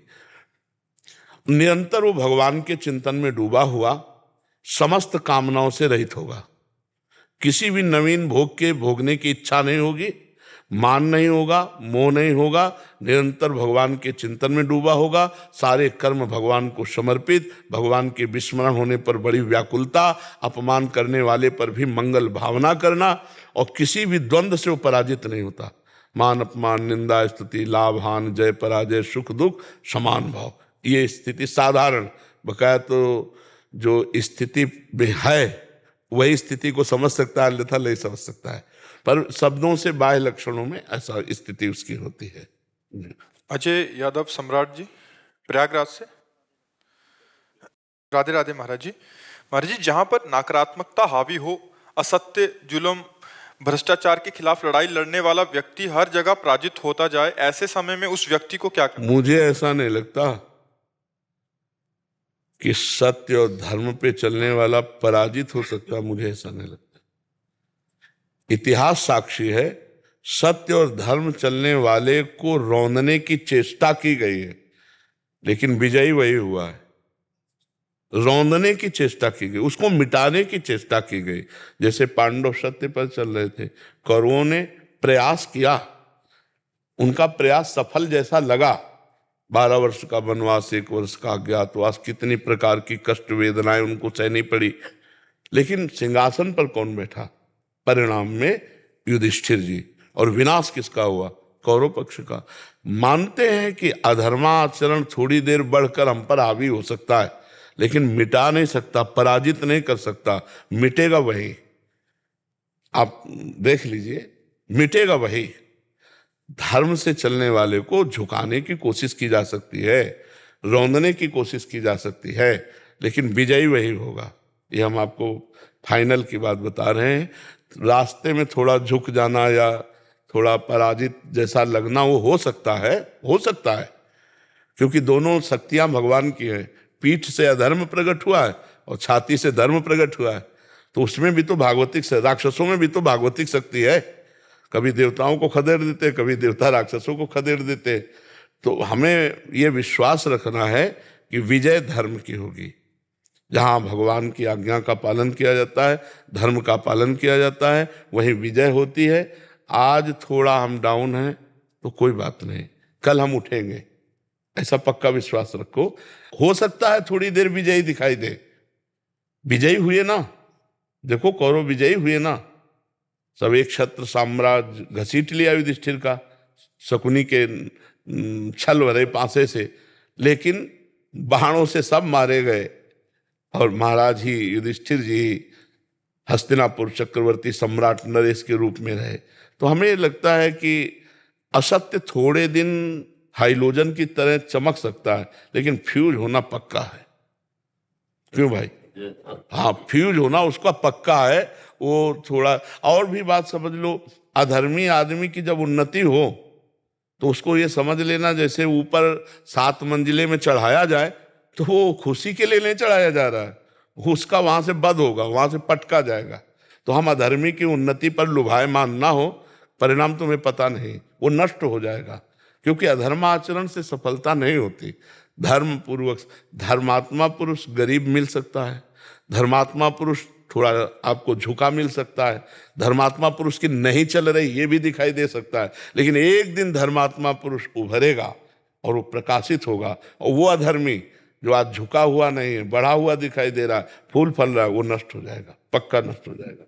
निरंतर वो भगवान के चिंतन में डूबा हुआ समस्त कामनाओं से रहित होगा, किसी भी नवीन भोग के भोगने की इच्छा नहीं होगी, मान नहीं होगा, मोह नहीं होगा, निरंतर भगवान के चिंतन में डूबा होगा, सारे कर्म भगवान को समर्पित, भगवान के विस्मरण होने पर बड़ी व्याकुलता, अपमान करने वाले पर भी मंगल भावना करना, और किसी भी द्वंद्व से वो पराजित नहीं होता। मान अपमान निंदा स्तुति लाभ हान जय पराजय सुख दुख समान भाव, ये स्थिति साधारण, बकाया तो जो स्थिति में है वही स्थिति को समझ सकता है, अन्यथा नहीं समझ सकता है, पर शब्दों से बाह्य लक्षणों में ऐसा स्थिति उसकी होती है। अजय यादव सम्राट जी, प्रयागराज से। राधे राधे महाराज जी। महाराज जी, जहां पर नकारात्मकता हावी हो, असत्य जुल्म भ्रष्टाचार के खिलाफ लड़ाई लड़ने वाला व्यक्ति हर जगह पराजित होता जाए, ऐसे समय में उस व्यक्ति को क्या करना? मुझे ऐसा नहीं लगता कि सत्य और धर्म पे चलने वाला पराजित हो सकता, मुझे ऐसा नहीं लगता। इतिहास साक्षी है, सत्य और धर्म चलने वाले को रौंदने की चेष्टा की गई है, लेकिन विजयी वही हुआ है। रौंदने की चेष्टा की गई, उसको मिटाने की चेष्टा की गई। जैसे पांडव सत्य पर चल रहे थे, कौरवों ने प्रयास किया, उनका प्रयास सफल जैसा लगा, 12 वर्ष का वनवास, 1 वर्ष का अज्ञातवास, कितनी प्रकार की कष्ट वेदनाएं उनको सहनी पड़ी, लेकिन सिंहासन पर कौन बैठा? परिणाम में युधिष्ठिर जी। और विनाश किसका हुआ? कौरव पक्ष का। मानते हैं कि अधर्माचरण थोड़ी देर बढ़कर हम पर हावी हो सकता है, लेकिन मिटा नहीं सकता, पराजित नहीं कर सकता, मिटेगा वही। आप देख लीजिए, मिटेगा वही। धर्म से चलने वाले को झुकाने की कोशिश की जा सकती है, रौंदने की कोशिश की जा सकती है, लेकिन विजयी वही होगा। ये हम आपको फाइनल की बात बता रहे हैं। रास्ते में थोड़ा झुक जाना या थोड़ा पराजित जैसा लगना वो हो सकता है, हो सकता है, क्योंकि दोनों शक्तियां भगवान की हैं। पीठ से अधर्म प्रकट हुआ है और छाती से धर्म प्रकट हुआ है, तो उसमें भी तो भागवतिक, राक्षसों में भी तो भागवतिक शक्ति है। कभी देवताओं को खदेड़ देते, कभी देवता राक्षसों को खदेड़ देते। तो हमें ये विश्वास रखना है कि विजय धर्म की होगी। जहाँ भगवान की आज्ञा का पालन किया जाता है, धर्म का पालन किया जाता है, वहीं विजय होती है। आज थोड़ा हम डाउन हैं तो कोई बात नहीं, कल हम उठेंगे, ऐसा पक्का विश्वास रखो। हो सकता है थोड़ी देर विजयी दिखाई दे, विजयी हुए ना, देखो कौरव विजयी हुए ना, सब एक छत्र साम्राज्य घसीट लिया युधिष्ठिर का शकुनी के छल भरे पासे से, लेकिन बाणों से सब मारे गए और महाराज ही युधिष्ठिर जी हस्तिनापुर चक्रवर्ती सम्राट नरेश के रूप में रहे। तो हमें लगता है कि असत्य थोड़े दिन हाइलोजन की तरह चमक सकता है, लेकिन फ्यूज होना पक्का है। क्यों भाई? हाँ, फ्यूज होना उसका पक्का है। वो थोड़ा और भी बात समझ लो, अधर्मी आदमी की जब उन्नति हो तो उसको ये समझ लेना जैसे ऊपर 7 मंजिले में चढ़ाया जाए तो वो खुशी के लिए नहीं चढ़ाया जा रहा है, उसका वहां से बध होगा, वहां से पटका जाएगा। तो हम अधर्मी की उन्नति पर लुभायमान ना हो, परिणाम तुम्हें पता नहीं, वो नष्ट हो जाएगा। क्योंकि अधर्माचरण से सफलता नहीं होती। धर्म पूर्वक धर्मात्मा पुरुष गरीब मिल सकता है, धर्मात्मा पुरुष थोड़ा आपको झुका मिल सकता है, धर्मात्मा पुरुष की नहीं चल रही ये भी दिखाई दे सकता है, लेकिन एक दिन धर्मात्मा पुरुष उभरेगा और वो प्रकाशित होगा, और वो अधर्मी जो आज झुका हुआ नहीं है, बढ़ा हुआ दिखाई दे रहा है, फूल फल रहा है, वो नष्ट हो जाएगा, पक्का नष्ट हो जाएगा।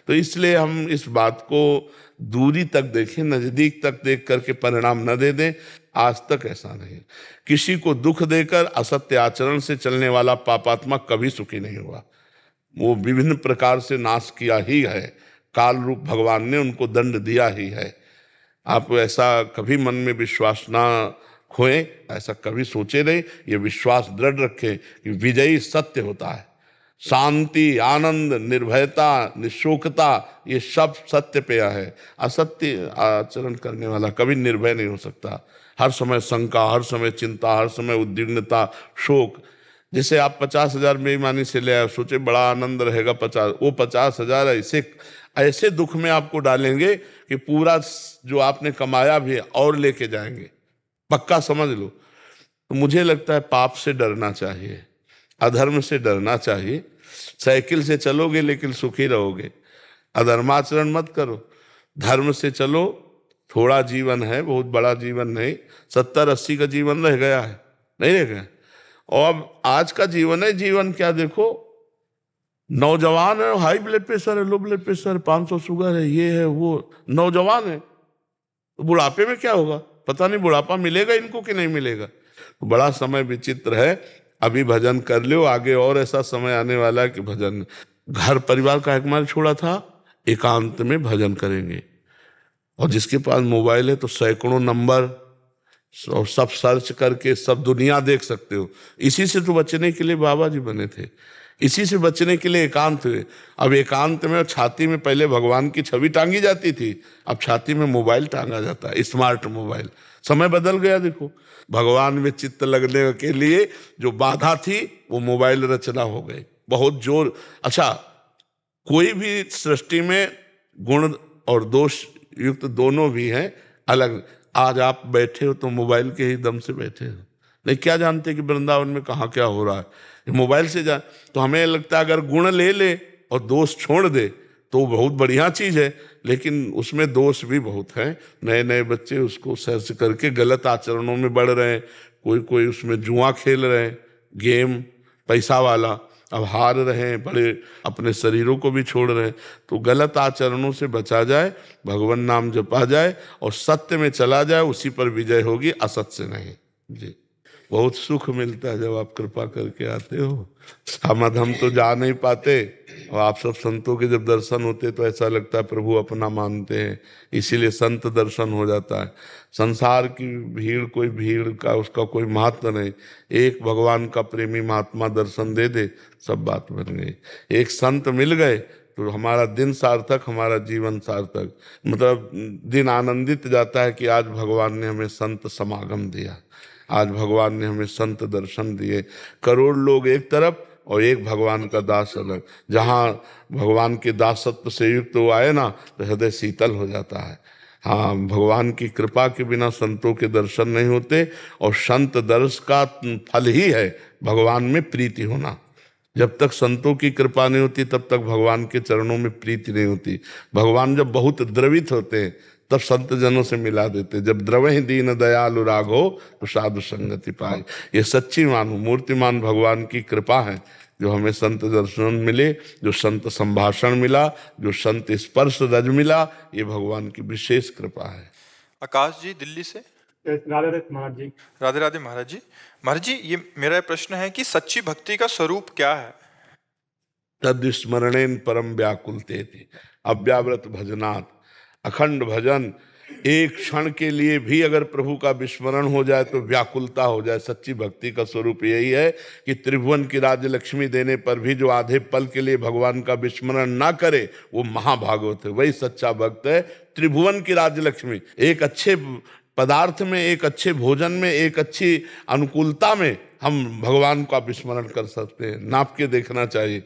तो इसलिए हम इस बात को दूरी तक देखें, नजदीक तक देख करके परिणाम न दे दें। आज तक ऐसा नहीं, किसी को दुख देकर असत्य आचरण से चलने वाला पापात्मा कभी सुखी नहीं हुआ। वो विभिन्न प्रकार से नाश किया ही है। काल रूप भगवान ने उनको दंड दिया ही है। आप ऐसा कभी मन में विश्वास ना खोएं, ऐसा कभी सोचे नहीं। ये विश्वास दृढ़ रखें कि विजयी सत्य होता है। शांति, आनंद, निर्भयता, निशोकता, ये सब सत्य पे है। असत्य आचरण करने वाला कभी निर्भय नहीं हो सकता। हर समय शंका, हर समय चिंता, हर समय उद्विग्नता, शोक। जैसे आप 50,000 बेईमानी से ले आए, सोचे बड़ा आनंद रहेगा 50, वो 50,000 ऐसे ऐसे दुख में आपको डालेंगे कि पूरा जो आपने कमाया भी है और लेके जाएंगे, पक्का समझ लो। तो मुझे लगता है पाप से डरना चाहिए, अधर्म से डरना चाहिए। साइकिल से चलोगे लेकिन सुखी रहोगे, अधर्माचरण मत करो। धर्म से चलो, थोड़ा जीवन है, बहुत बड़ा जीवन नहीं। 70-80 का जीवन रह गया है, नहीं रह गया। और अब आज का जीवन है, जीवन क्या देखो, नौजवान है, हाई ब्लड प्रेशर है, लो ब्लड प्रेशर है, 500 शुगर है, ये है वो, नौजवान है। तो बुढ़ापे में क्या होगा पता नहीं, बुढ़ापा मिलेगा इनको कि नहीं मिलेगा। तो बड़ा समय विचित्र है। अभी भजन कर लो, आगे और ऐसा समय आने वाला है कि भजन, घर परिवार का एकमाल छोड़ा था, एकांत में भजन करेंगे। और जिसके पास मोबाइल है तो सैकड़ों नंबर और सब सर्च करके सब दुनिया देख सकते हो। इसी से तो बचने के लिए बाबा जी बने थे, इसी से बचने के लिए एकांत हुए। अब एकांत में छाती में पहले भगवान की छवि टांगी जाती थी, अब छाती में मोबाइल टांगा जाता है, स्मार्ट मोबाइल। समय बदल गया देखो। भगवान में चित्त लगने के लिए जो बाधा थी वो मोबाइल रचना हो गई, बहुत जोर। अच्छा, कोई भी सृष्टि में गुण और दोष युक्त दोनों भी हैं अलग। आज आप बैठे हो तो मोबाइल के ही दम से बैठे हो, नहीं क्या जानते कि वृंदावन में कहाँ क्या हो रहा है, मोबाइल से जा। तो हमें लगता है अगर गुण ले ले और दोष छोड़ दे तो बहुत बढ़िया चीज़ है, लेकिन उसमें दोष भी बहुत हैं। नए नए बच्चे उसको सर्च करके गलत आचरणों में बढ़ रहे हैं। कोई उसमें जुआ खेल रहे हैं, गेम पैसा वाला, अब हार रहे हैं, बड़े अपने शरीरों को भी छोड़ रहे हैं। तो गलत आचरणों से बचा जाए, भगवान नाम जपा जाए और सत्य में चला जाए, उसी पर विजय होगी, असत से नहीं। जी, बहुत सुख मिलता है जब आप कृपा करके आते हो। सामद हम तो जा नहीं पाते, और आप सब संतों के जब दर्शन होते तो ऐसा लगता है प्रभु अपना मानते हैं, इसीलिए संत दर्शन हो जाता है। संसार की भीड़, कोई भीड़ का उसका कोई महत्व नहीं। एक भगवान का प्रेमी महात्मा दर्शन दे दे, सब बात बन गई। एक संत मिल गए तो हमारा दिन सार्थक, हमारा जीवन सार्थक। मतलब दिन आनंदित जाता है कि आज भगवान ने हमें संत समागम दिया, आज भगवान ने हमें संत दर्शन दिए। करोड़ लोग एक तरफ और एक भगवान का दास अलग। जहाँ भगवान के दासत्व से युक्त वो आए ना तो हृदय शीतल हो जाता है। हाँ, भगवान की कृपा के बिना संतों के दर्शन नहीं होते, और संत दर्श का फल ही है भगवान में प्रीति होना। जब तक संतों की कृपा नहीं होती तब तक भगवान के चरणों में प्रीति नहीं होती। भगवान जब बहुत द्रवित होते हैं तब संत जनों से मिला देते। जब द्रवहि दीन दयालु राघो तो साधु संगति पाए। ये सच्ची मानो मूर्तिमान भगवान की कृपा है जो हमें संत दर्शन मिले, जो संत संभाषण मिला, जो संत स्पर्श रज मिला, ये भगवान की विशेष कृपा है। आकाश जी दिल्ली से। राधे राधे महाराज जी। राधे राधे महाराज जी। महाराज जी, ये मेरा प्रश्न है कि सच्ची भक्ति का स्वरूप क्या है? तद स्मरणेन परम व्याकुलते थी, अव्याव्रत भजनात्, अखंड भजन। एक क्षण के लिए भी अगर प्रभु का विस्मरण हो जाए तो व्याकुलता हो जाए। सच्ची भक्ति का स्वरूप यही है कि त्रिभुवन की राज्य लक्ष्मी देने पर भी जो आधे पल के लिए भगवान का विस्मरण ना करे वो महाभागवत है, वही सच्चा भक्त है। त्रिभुवन की राज्य लक्ष्मी, एक अच्छे पदार्थ में, एक अच्छे भोजन में, एक अच्छी अनुकूलता में हम भगवान का विस्मरण कर सकते हैं। नाप के देखना चाहिए।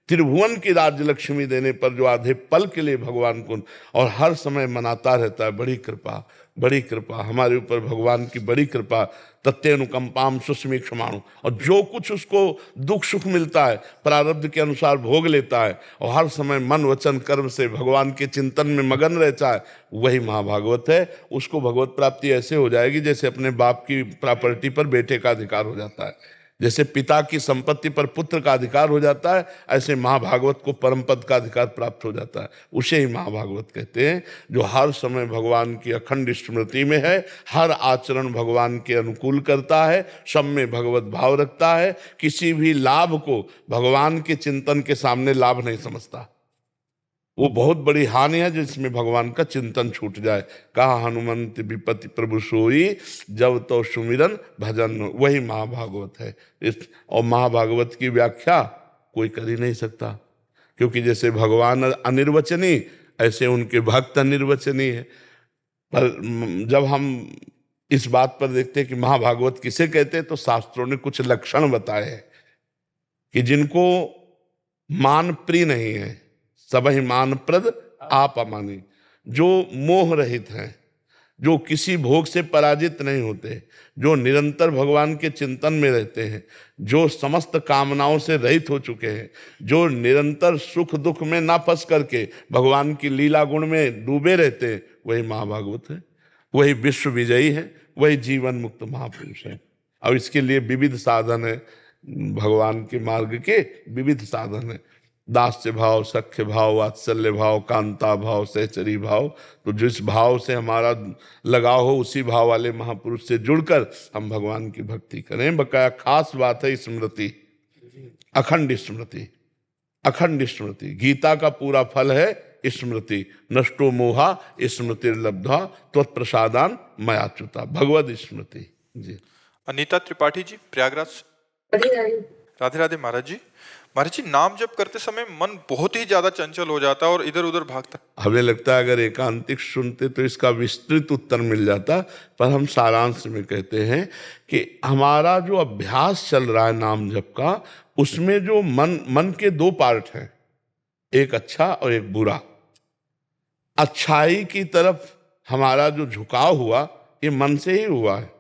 त्रिभुवन की राज्य लक्ष्मी देने पर जो आधे पल के लिए भगवान को और हर समय मनाता रहता है, बड़ी कृपा, बड़ी कृपा हमारे ऊपर, भगवान की बड़ी कृपा। तत्यनुकंपाम सुस्मीक्षमाणु, और जो कुछ उसको दुख सुख मिलता है प्रारब्ध के अनुसार भोग लेता है, और हर समय मन वचन कर्म से भगवान के चिंतन में मगन रहता है, वही महाभागवत है। उसको भगवत प्राप्ति ऐसे हो जाएगी जैसे अपने बाप की प्रॉपर्टी पर बेटे का अधिकार हो जाता है। जैसे पिता की संपत्ति पर पुत्र का अधिकार हो जाता है, ऐसे महाभागवत को परम पद का अधिकार प्राप्त हो जाता है। उसे ही महाभागवत कहते हैं, जो हर समय भगवान की अखंड स्मृति में है, हर आचरण भगवान के अनुकूल करता है, सब में भगवत भाव रखता है, किसी भी लाभ को भगवान के चिंतन के सामने लाभ नहीं समझता। वो बहुत बड़ी हानि है जिसमें भगवान का चिंतन छूट जाए। कहा हनुमंत विपति प्रभु सोई, जब तो सुमिरन भजन, वही महाभागवत है। और महाभागवत की व्याख्या कोई कर ही नहीं सकता, क्योंकि जैसे भगवान अनिर्वचनीय, ऐसे उनके भक्त अनिर्वचनीय है। पर जब हम इस बात पर देखते हैं कि महाभागवत किसे कहते हैं, तो शास्त्रों ने कुछ लक्षण बताए हैं कि जिनको मान प्रिय नहीं है, सबहि मान प्रद आप अमानी, जो मोह रहित हैं, जो किसी भोग से पराजित नहीं होते, जो निरंतर भगवान के चिंतन में रहते हैं, जो समस्त कामनाओं से रहित हो चुके हैं, जो निरंतर सुख दुख में ना फंस करके भगवान की लीला गुण में डूबे रहते हैं, वही महाभागवत है, वही विश्व विजयी है, वही जीवन मुक्त महापुरुष है। और इसके लिए विविध साधन है, भगवान के मार्ग के विविध साधन है। दास्य भाव, सख्य भाव, वात्सल्य भाव, कांता भाव, सहचरी भाव। तो जिस भाव से हमारा लगाव हो, उसी भाव वाले महापुरुष से जुड़कर हम भगवान की भक्ति करें। बकाया खास बात है स्मृति, अखंड स्मृति। अखंड स्मृति, गीता का पूरा फल है स्मृति। नष्टो मोहा स्मृतिर्लब्धा त्वत्प्रसादान मयाच्युता, भगवद स्मृति। जी अनीता त्रिपाठी जी, प्रयागराज। राधे राधे महाराज जी। महाराज जी, नाम जप करते समय मन बहुत ही ज्यादा चंचल हो जाता है और इधर उधर भागता है। हमें लगता है अगर एकांतिक सुनते तो इसका विस्तृत उत्तर मिल जाता, पर हम सारांश में कहते हैं कि हमारा जो अभ्यास चल रहा है नाम जप का, उसमें जो मन के दो पार्ट हैं, एक अच्छा और एक बुरा। अच्छाई की तरफ हमारा जो झुकाव हुआ, ये मन से ही हुआ है।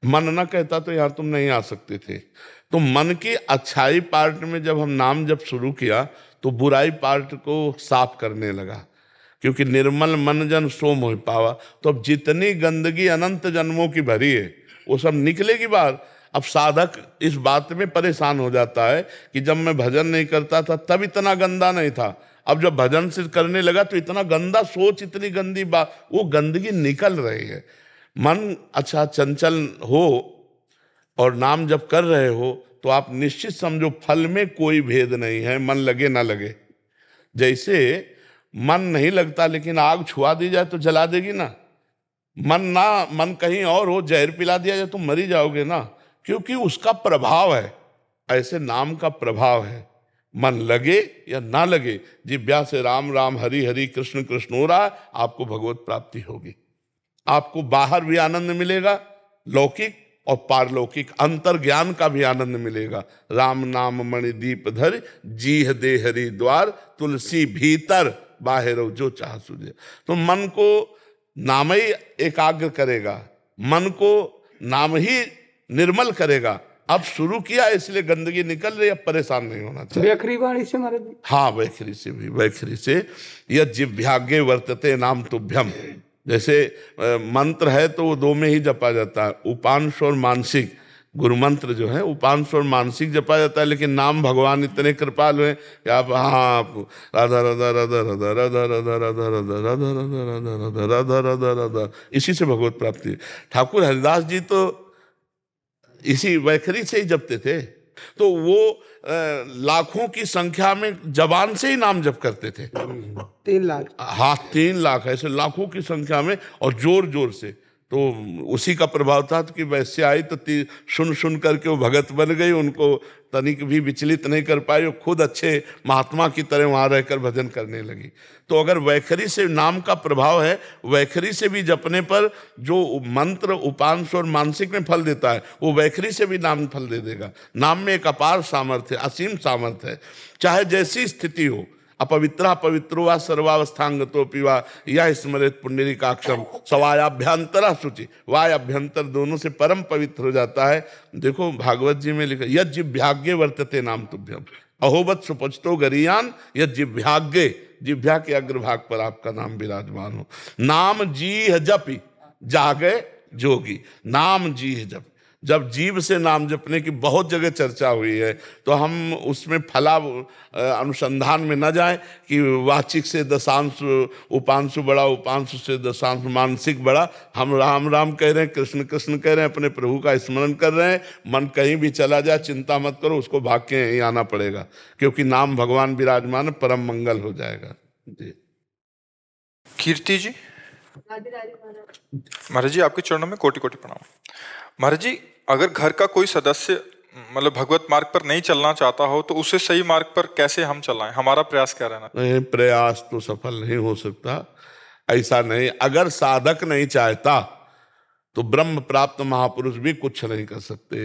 मन ना कहता तो यहाँ तुम नहीं आ सकते थे। तो मन की अच्छाई पार्ट में जब हम नाम जब शुरू किया, तो बुराई पार्ट को साफ करने लगा, क्योंकि निर्मल मन जन सो मोह पावा। तो अब जितनी गंदगी अनंत जन्मों की भरी है, वो सब निकलेगी बाहर। अब साधक इस बात में परेशान हो जाता है कि जब मैं भजन नहीं करता था तब इतना गंदा नहीं था, अब जब भजन से करने लगा तो इतना गंदा सोच, इतनी गंदी बात, वो गंदगी निकल रही है। मन अच्छा चंचल हो और नाम जब कर रहे हो, तो आप निश्चित समझो फल में कोई भेद नहीं है, मन लगे ना लगे। जैसे मन नहीं लगता लेकिन आग छुआ दी जाए तो जला देगी ना। मन कहीं और हो, जहर पिला दिया जाए तो मरी जाओगे ना, क्योंकि उसका प्रभाव है। ऐसे नाम का प्रभाव है, मन लगे या ना लगे, जिह्वा से राम राम हरि हरि कृष्ण कृष्ण हो रहा है, आपको भगवत प्राप्ति होगी। आपको बाहर भी आनंद मिलेगा, लौकिक और पारलौकिक अंतर ज्ञान का भी आनंद मिलेगा। राम नाम मणि दीप धर, जीह दे हरि द्वार, तुलसी भीतर बाहर जो चाह सुझे। तो मन को नाम ही एकाग्र करेगा, मन को नाम ही निर्मल करेगा। अब शुरू किया इसलिए गंदगी निकल रही, अब परेशान नहीं होना चाहिए। वैखरी वाणी से महाराज जी? हाँ, वैखरी से भी, वैखरी से। यह जिह्वाग्ये वर्तते नाम तुभ्यम, जैसे मंत्र है तो वो दो में ही जपा जाता है, उपांश और मानसिक। गुरु मंत्र जो है उपांश और मानसिक जपा जाता है, लेकिन नाम भगवान इतने कृपालु हैं कि आप राधा राधा राधा राधा राधा राधा राधा राधा राधा राधा राधा राधा राधा राधा, इसी से भगवत प्राप्ति। ठाकुर हरिदास जी तो इसी वैखरी से ही जपते थे। तो वो लाखों की संख्या में जबान से ही नाम जप करते थे। 3 लाख। हाँ, 3 लाख, ऐसे लाखों की संख्या में, और जोर जोर से। तो उसी का प्रभाव था कि वैसे आई तो सुन सुन करके वो भगत बन गई, उनको तनिक भी विचलित नहीं कर पाई, वो खुद अच्छे महात्मा की तरह वहाँ रहकर भजन करने लगी। तो अगर वैखरी से नाम का प्रभाव है, वैखरी से भी जपने पर जो मंत्र उपांश और मानसिक में फल देता है, वो वैखरी से भी नाम फल दे देगा। नाम में एक अपार सामर्थ्य, असीम सामर्थ्य है, चाहे जैसी स्थिति हो। अपवित्रा पवित्रो वा सर्वावस्थांगतोपि वा यह स्मरेत पुंडरीकाक्षम सवायाभ्यंतरा शुचि। वाय अभ्यंतर दोनों से परम पवित्र हो जाता है। देखो भागवत जी में लिखा, यद जिह्वाग्ये वर्तते नाम तुभ्यम अहोबत सुपचतो गरीयान, यद जिह्वाग्ये, जिह्वा के अग्रभाग पर आपका नाम विराजमान हो। नाम जीह जपि जागे जोगी, नाम जीह जप। जब जीव से नाम जपने की बहुत जगह चर्चा हुई है, तो हम उसमें फला अनुसंधान में न जाएं कि वाचिक से दशांश उपांशु बड़ा, उपांशु से दशांश मानसिक बड़ा। हम राम राम कह रहे हैं, कृष्ण कृष्ण कह रहे हैं, अपने प्रभु का स्मरण कर रहे हैं। मन कहीं भी चला जाए चिंता मत करो, उसको भाग के यहीं आना पड़ेगा, क्योंकि नाम भगवान विराजमान, परम मंगल हो जाएगा जी। कीर्ति जी। राधे राधे महाराज। महाराज जी आपके चरणों में कोटि कोटि प्रणाम। महाराज जी, अगर घर का कोई सदस्य मतलब भगवत मार्ग पर नहीं चलना चाहता हो तो उसे सही मार्ग पर कैसे हम चलाएं? हमारा प्रयास क्या रहना? नहीं, प्रयास तो सफल नहीं हो सकता, ऐसा नहीं। अगर साधक नहीं चाहता तो ब्रह्म प्राप्त महापुरुष भी कुछ नहीं कर सकते।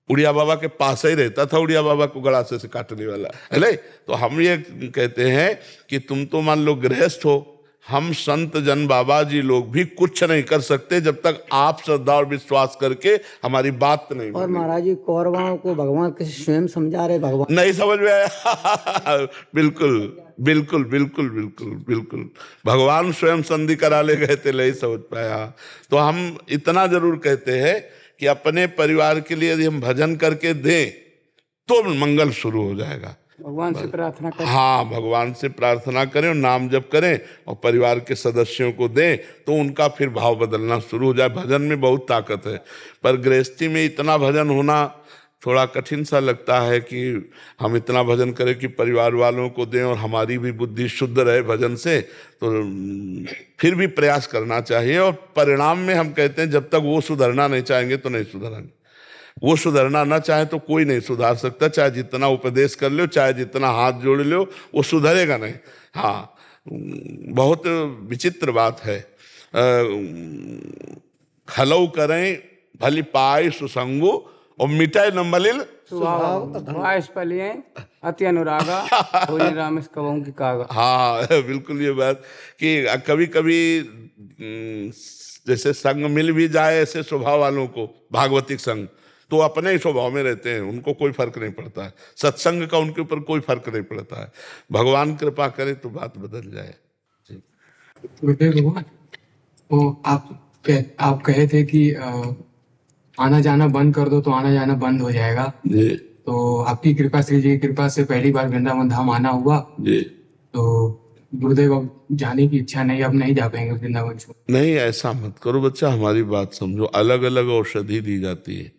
उड़िया बाबा के पास ही रहता था, उड़िया बाबा को गड़ासे से काटने वाला है। तो हम ये कहते हैं कि तुम तो मान लो गृहस्थ हो, हम संत जन बाबा जी लोग भी कुछ नहीं कर सकते जब तक आप श्रद्धा और विश्वास करके हमारी बात नहीं और मानेंगे। महाराज जी कौरवों को भगवान किसी स्वयं समझा रहे, भगवान नहीं समझ में आया? बिल्कुल बिल्कुल बिल्कुल बिल्कुल बिल्कुल, भगवान स्वयं संधि करा ले गए थे, नहीं समझ पाया। तो हम इतना जरूर कहते हैं कि अपने परिवार के लिए यदि हम भजन करके दें तो मंगल शुरू हो जाएगा। भगवान से प्रार्थना करें। हाँ, भगवान से प्रार्थना करें और नाम जप करें और परिवार के सदस्यों को दें तो उनका फिर भाव बदलना शुरू हो जाए। भजन में बहुत ताकत है, पर गृहस्थी में इतना भजन होना थोड़ा कठिन सा लगता है कि हम इतना भजन करें कि परिवार वालों को दें और हमारी भी बुद्धि शुद्ध रहे भजन से। तो फिर भी प्रयास करना चाहिए। और परिणाम में हम कहते हैं जब तक वो सुधरना नहीं चाहेंगे तो नहीं सुधरेंगे। वो सुधरना ना चाहे तो कोई नहीं सुधार सकता, चाहे जितना उपदेश कर लो, चाहे जितना हाथ जोड़ लो, वो सुधरेगा नहीं। हाँ, बहुत विचित्र बात है। खलऊ करें भली पाए सुसंगु और मिटाए न मलिन स्वभाव वायस पलिए अति अनुरागा होई रामेश कवों की कागा। हाँ, बिल्कुल ये बात कि कभी कभी जैसे संग मिल भी जाए ऐसे स्वभाव वालों को, भागवतिक संग, तो अपने ही स्वभाव में रहते हैं, उनको कोई फर्क नहीं पड़ता है। सत्संग का उनके ऊपर कोई फर्क नहीं पड़ता है। भगवान कृपा करे तो बात बदल जाए। गुरुदेव भगवान, वो आप कहे थे कि आना जाना बंद कर दो तो आना जाना बंद हो जाएगा जी। तो आपकी कृपा, श्री जी की कृपा से पहली बार वृंदावन धाम आना हुआ जी। तो गुरुदेव अब जाने की इच्छा नहीं, अब नहीं जा पाएंगे वृंदावन से। नहीं, ऐसा मत करो बच्चा, हमारी बात समझो। अलग अलग औषधि दी जाती है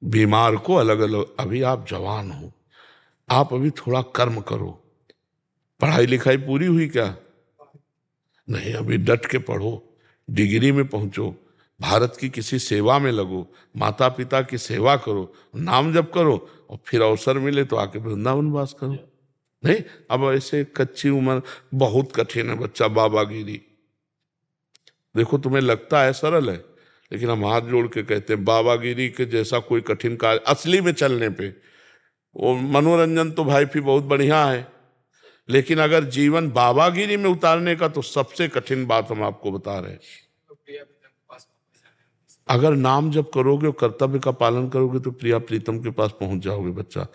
बीमार को, अलग अलग। अभी आप जवान हो, आप अभी थोड़ा कर्म करो। पढ़ाई लिखाई पूरी हुई क्या? नहीं, अभी डट के पढ़ो, डिग्री में पहुंचो, भारत की किसी सेवा में लगो, माता पिता की सेवा करो, नाम जप करो, और फिर अवसर मिले तो आके वृंदावन वास करो। नहीं, अब ऐसे कच्ची उम्र बहुत कठिन है बच्चा, बाबागिरी। देखो तुम्हें लगता है सरल है, लेकिन हम हाथ जोड़ के कहते हैं बाबागिरी के जैसा कोई कठिन कार्य असली में चलने पे। वो मनोरंजन तो भाई भी बहुत बढ़िया है, लेकिन अगर जीवन बाबागिरी में उतारने का तो सबसे कठिन बात हम आपको बता रहे हैं। अगर नाम जब करोगे और कर्तव्य का पालन करोगे तो प्रिया प्रीतम के पास पहुंच जाओगे बच्चा।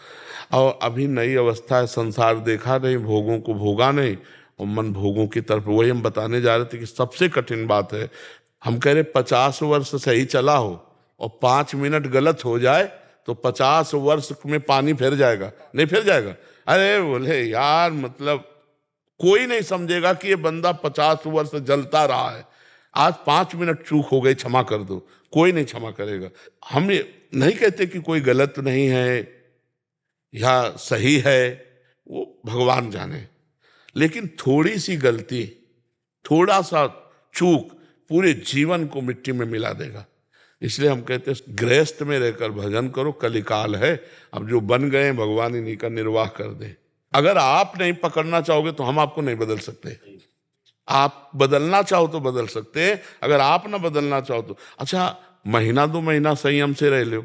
और अभी नई अवस्था है, संसार देखा नहीं, भोगों को भोगा नहीं और मन भोगों की तरफ। वही हम बताने जा रहे थे कि सबसे कठिन बात है, हम कह रहे 50 वर्ष सही चला हो और 5 मिनट गलत हो जाए तो 50 वर्ष में पानी फिर जाएगा, नहीं फिर जाएगा। अरे बोले यार, मतलब कोई नहीं समझेगा कि ये बंदा 50 वर्ष जलता रहा है, आज 5 मिनट चूक हो गई, क्षमा कर दो, कोई नहीं क्षमा करेगा। हम ये नहीं कहते कि कोई गलत नहीं है या सही है, वो भगवान जाने, लेकिन थोड़ी सी गलती, थोड़ा सा चूक पूरे जीवन को मिट्टी में मिला देगा। इसलिए हम कहते हैं गृहस्थ में रहकर भजन करो, कलिकाल है, अब जो बन गए भगवान इन्हीं का निर्वाह कर दे। अगर आप नहीं पकड़ना चाहोगे तो हम आपको नहीं बदल सकते। आप बदलना चाहो तो बदल सकते हैं, अगर आप ना बदलना चाहो तो। अच्छा, महीना 2 महीना संयम से रह लो,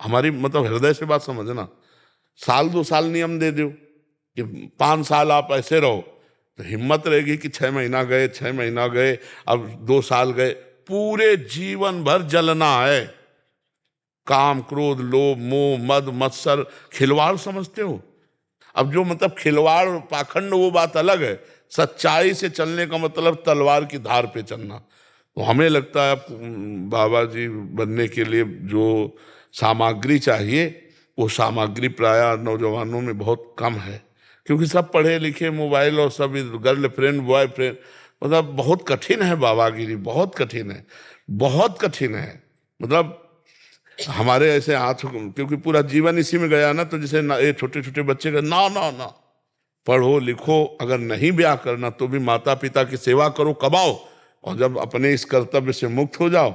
हमारी मतलब हृदय से बात समझना। साल 2 साल नियम दे दो कि 5 साल आप ऐसे रहो, तो हिम्मत रहेगी कि 6 महीना गए, 6 महीना गए, अब 2 साल गए, पूरे जीवन भर जलना है। काम, क्रोध, लोभ, मोह, मद, मत्सर, खिलवाड़ समझते हो? अब जो मतलब खिलवाड़, पाखंड, वो बात अलग है। सच्चाई से चलने का मतलब तलवार की धार पे चलना। तो हमें लगता है बाबा जी बनने के लिए जो सामग्री चाहिए वो सामग्री प्रायः नौजवानों में बहुत कम है, क्योंकि सब पढ़े लिखे, मोबाइल और सब गर्लफ्रेंड बॉयफ्रेंड, मतलब बहुत कठिन है बाबागिरी, बहुत कठिन है, बहुत कठिन है। मतलब हमारे ऐसे हाथ, क्योंकि पूरा जीवन इसी में गया ना, तो जैसे ये छोटे छोटे बच्चे का ना ना ना, पढ़ो लिखो, अगर नहीं ब्याह करना तो भी माता पिता की सेवा करो, कमाओ, और जब अपने इस कर्तव्य से मुक्त हो जाओ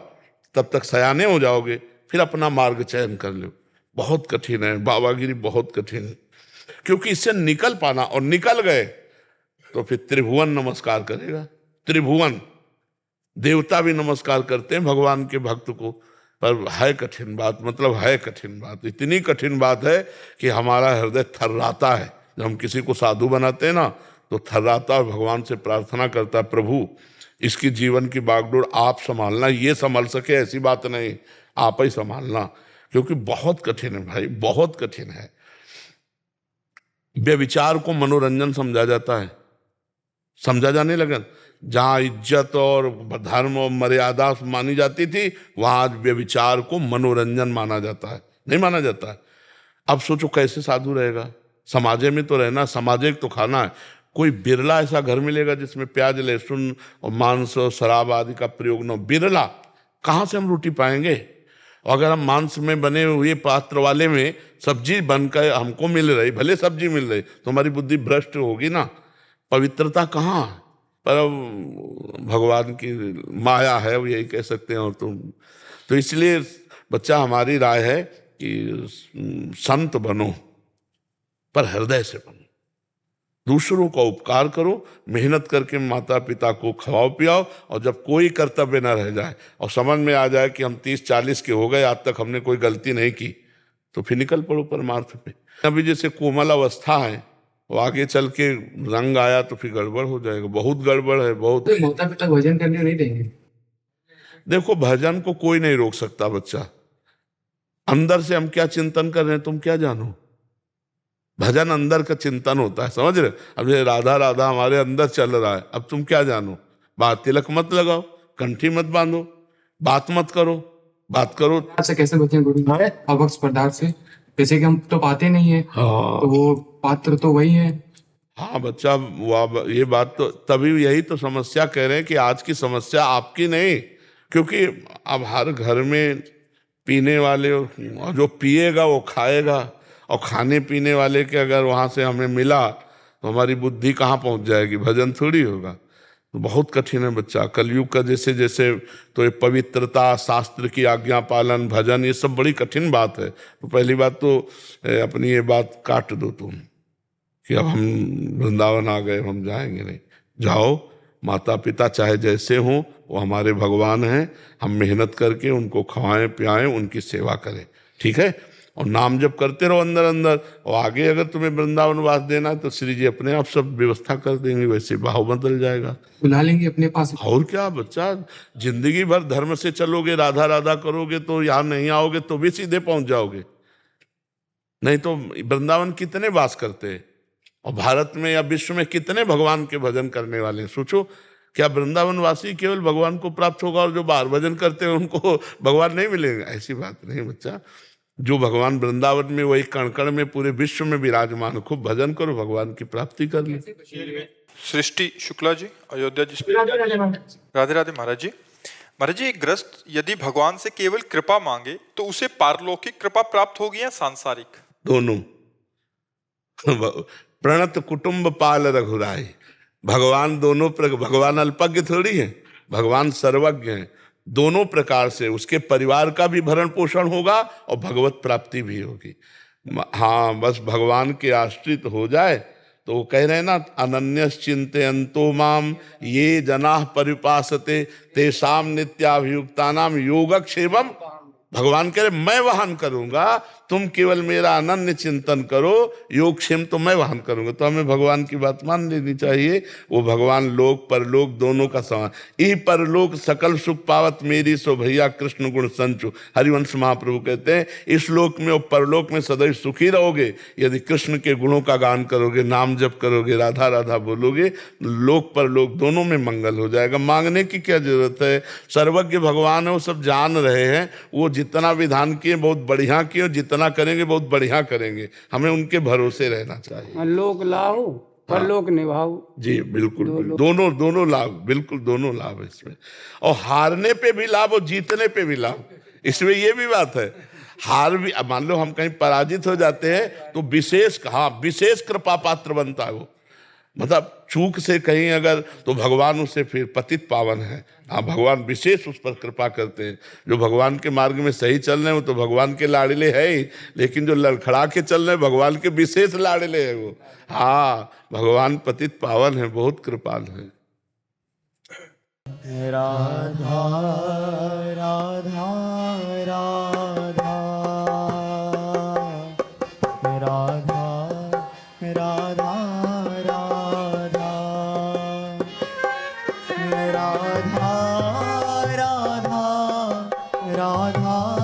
तब तक सयाने हो जाओगे, फिर अपना मार्ग चयन कर लो। बहुत कठिन है बाबागिरी, बहुत कठिन है, क्योंकि इससे निकल पाना, और निकल गए तो फिर त्रिभुवन नमस्कार करेगा। त्रिभुवन देवता भी नमस्कार करते हैं भगवान के भक्त को। पर है कठिन बात, मतलब है कठिन बात, इतनी कठिन बात है कि हमारा हृदय थर्राता है जब हम किसी को साधु बनाते हैं ना, तो थर्राता और भगवान से प्रार्थना करता है, प्रभु इसकी जीवन की बागडोर आप संभालना, ये संभाल सके ऐसी बात नहीं, आप ही संभालना, क्योंकि बहुत कठिन है भाई, बहुत कठिन है। व्यभिचार को मनोरंजन समझा जाता है, समझा जाने लगा। जहां इज्जत और धर्म और मर्यादा मानी जाती थी, वहां आज व्यभिचार को मनोरंजन माना जाता है, नहीं माना जाता है। अब सोचो कैसे साधु रहेगा, समाजे में तो रहना, समाजे तो खाना है। कोई बिरला ऐसा घर मिलेगा जिसमें प्याज लहसुन और मांस और शराब आदि का प्रयोग न हो, बिरला। कहाँ से हम रोटी पाएंगे? और अगर हम मांस में बने हुए पात्र वाले में सब्जी बनकर हमको मिल रही, भले सब्जी मिल रही, तो हमारी बुद्धि भ्रष्ट होगी ना, पवित्रता कहाँ? पर भगवान की माया है, वो यही कह सकते हैं। और तुम तो इसलिए बच्चा, हमारी राय है कि संत बनो, पर हृदय से बनो, दूसरों का उपकार करो, मेहनत करके माता पिता को खवाओ पियाओ, और जब कोई कर्तव्य न रह जाए और समझ में आ जाए कि हम 30-40 के हो गए, आज तक हमने कोई गलती नहीं की, तो फिर निकल पड़ो परमार्थ पे। अभी जैसे कोमल अवस्था है, वो आगे चल के रंग आया तो फिर गड़बड़ हो जाएगा, बहुत गड़बड़ है, बहुत। तो माता पिता भजन करने नहीं देंगे? देखो, भजन को कोई नहीं रोक सकता बच्चा, अंदर से हम क्या चिंतन कर रहे हैं तुम क्या जानो। भजन अंदर का चिंतन होता है, समझ रहे? अब ये राधा राधा हमारे अंदर चल रहा है, अब तुम क्या जानो। बात तिलक मत लगाओ, कंठी मत बांधो, बात मत करो, बात करो। आपसे कैसे बचें गुरु अभक्ष पदार्थ से? जैसे कि हम तो पाते नहीं है, हाँ तो वो पात्र तो वही है। हाँ बच्चा, ये बात तो तभी, यही तो समस्या कह रहे हैं कि आज की समस्या आपकी नहीं, क्योंकि अब हर घर में पीने वाले, और जो पिएगा वो खाएगा, और खाने पीने वाले के अगर वहाँ से हमें मिला तो हमारी बुद्धि कहाँ पहुँच जाएगी, भजन थोड़ी होगा। तो बहुत कठिन है बच्चा, कलयुग का जैसे जैसे, तो ये पवित्रता, शास्त्र की आज्ञा पालन, भजन, ये सब बड़ी कठिन बात है। तो पहली बात तो अपनी ये बात काट दो तुम कि अब हम वृंदावन आ गए, हम जाएंगे नहीं। जाओ, माता पिता चाहे जैसे हों वो हमारे भगवान हैं, हम मेहनत करके उनको खवाएं पियाएं, उनकी सेवा करें, ठीक है? और नाम जप करते रहो अंदर अंदर, और आगे अगर तुम्हें वृंदावन वास देना है तो श्री जी अपने आप सब व्यवस्था कर देंगे, वैसे भाव बदल जाएगा, बुला लेंगे अपने पास। और क्या बच्चा, जिंदगी भर धर्म से चलोगे, राधा राधा करोगे, तो यहाँ नहीं आओगे तो भी सीधे पहुंच जाओगे। नहीं तो वृंदावन कितने वास करते हैं, और भारत में या विश्व में कितने भगवान के भजन करने वाले हैं? सोचो, क्या वृंदावन वासी केवल भगवान को प्राप्त होगा और जो बाहर भजन करते हैं उनको भगवान नहीं मिलेगा? ऐसी बात नहीं बच्चा, जो भगवान वृंदावन में, वही कण कण में, पूरे विश्व में विराजमान, खूब भजन करो, भगवान की प्राप्ति कर लो। सृष्टि शुक्ला जी, अयोध्या जी। राधे राधे महाराज जी। महाराज जी, एक गृहस्थ यदि भगवान से केवल कृपा मांगे तो उसे पारलौकिक कृपा प्राप्त होगी या सांसारिक? दोनों। प्रणत कुटुंब पाल रघुराई, भगवान दोनों भगवान अल्पज्ञ थोड़ी है, भगवान सर्वज्ञ है। दोनों प्रकार से उसके परिवार का भी भरण पोषण होगा और भगवत प्राप्ति भी होगी। हाँ, बस भगवान के आश्रित हो जाए तो वो कह रहे हैं ना, अनन्यस चिंतयन्तो माम ये जनाः परिपासते तेषां नित्याभियुक्तानां योगक्षेमम। भगवान कह रहे मैं वहन करूंगा, तुम केवल मेरा अनन्य चिंतन करो, योगक्षेम तो मैं वहन करूंगा। तो हमें भगवान की बात मान लेनी चाहिए। वो भगवान लोक परलोक दोनों का समान। ई परलोक सकल सुख पावत मेरी सो भैया कृष्ण गुण संचु। हरिवंश महाप्रभु कहते हैं इस लोक में और परलोक में सदैव सुखी रहोगे यदि कृष्ण के गुणों का गान करोगे, नाम जप करोगे, राधा राधा बोलोगे, लोक परलोक दोनों में मंगल हो जाएगा। मांगने की क्या जरूरत है? सर्वज्ञ भगवान है, वो सब जान रहे हैं। वो जितना विधान किए बहुत बढ़िया किए, जितना करेंगे बहुत बढ़िया करेंगे। हमें उनके भरोसे रहना चाहिए। लोक लाओ परलोक निभाओ। जी बिल्कुल, दोनों लाभ, बिल्कुल दोनों लाभ है इसमें। और हारने पे भी लाभ और जीतने पे भी लाभ, इसमें ये भी बात है। हार भी, मान लो हम कहीं पराजित हो जाते हैं तो विशेष कृपा पात्र बनता है वो। मतलब चूक से कहीं अगर, तो भगवान उसे फिर पतित पावन है। हाँ, भगवान विशेष उस पर कृपा करते हैं। जो भगवान के मार्ग में सही चल रहे हैं वो तो भगवान के लाडले है ही, लेकिन जो लड़खड़ा के चल रहे हैं भगवान के विशेष लाडले है वो। हाँ, भगवान पतित पावन है, बहुत कृपाल है। राधा राधा राधा राधा राधा राधा राधा राधा राधा राधा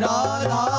राधा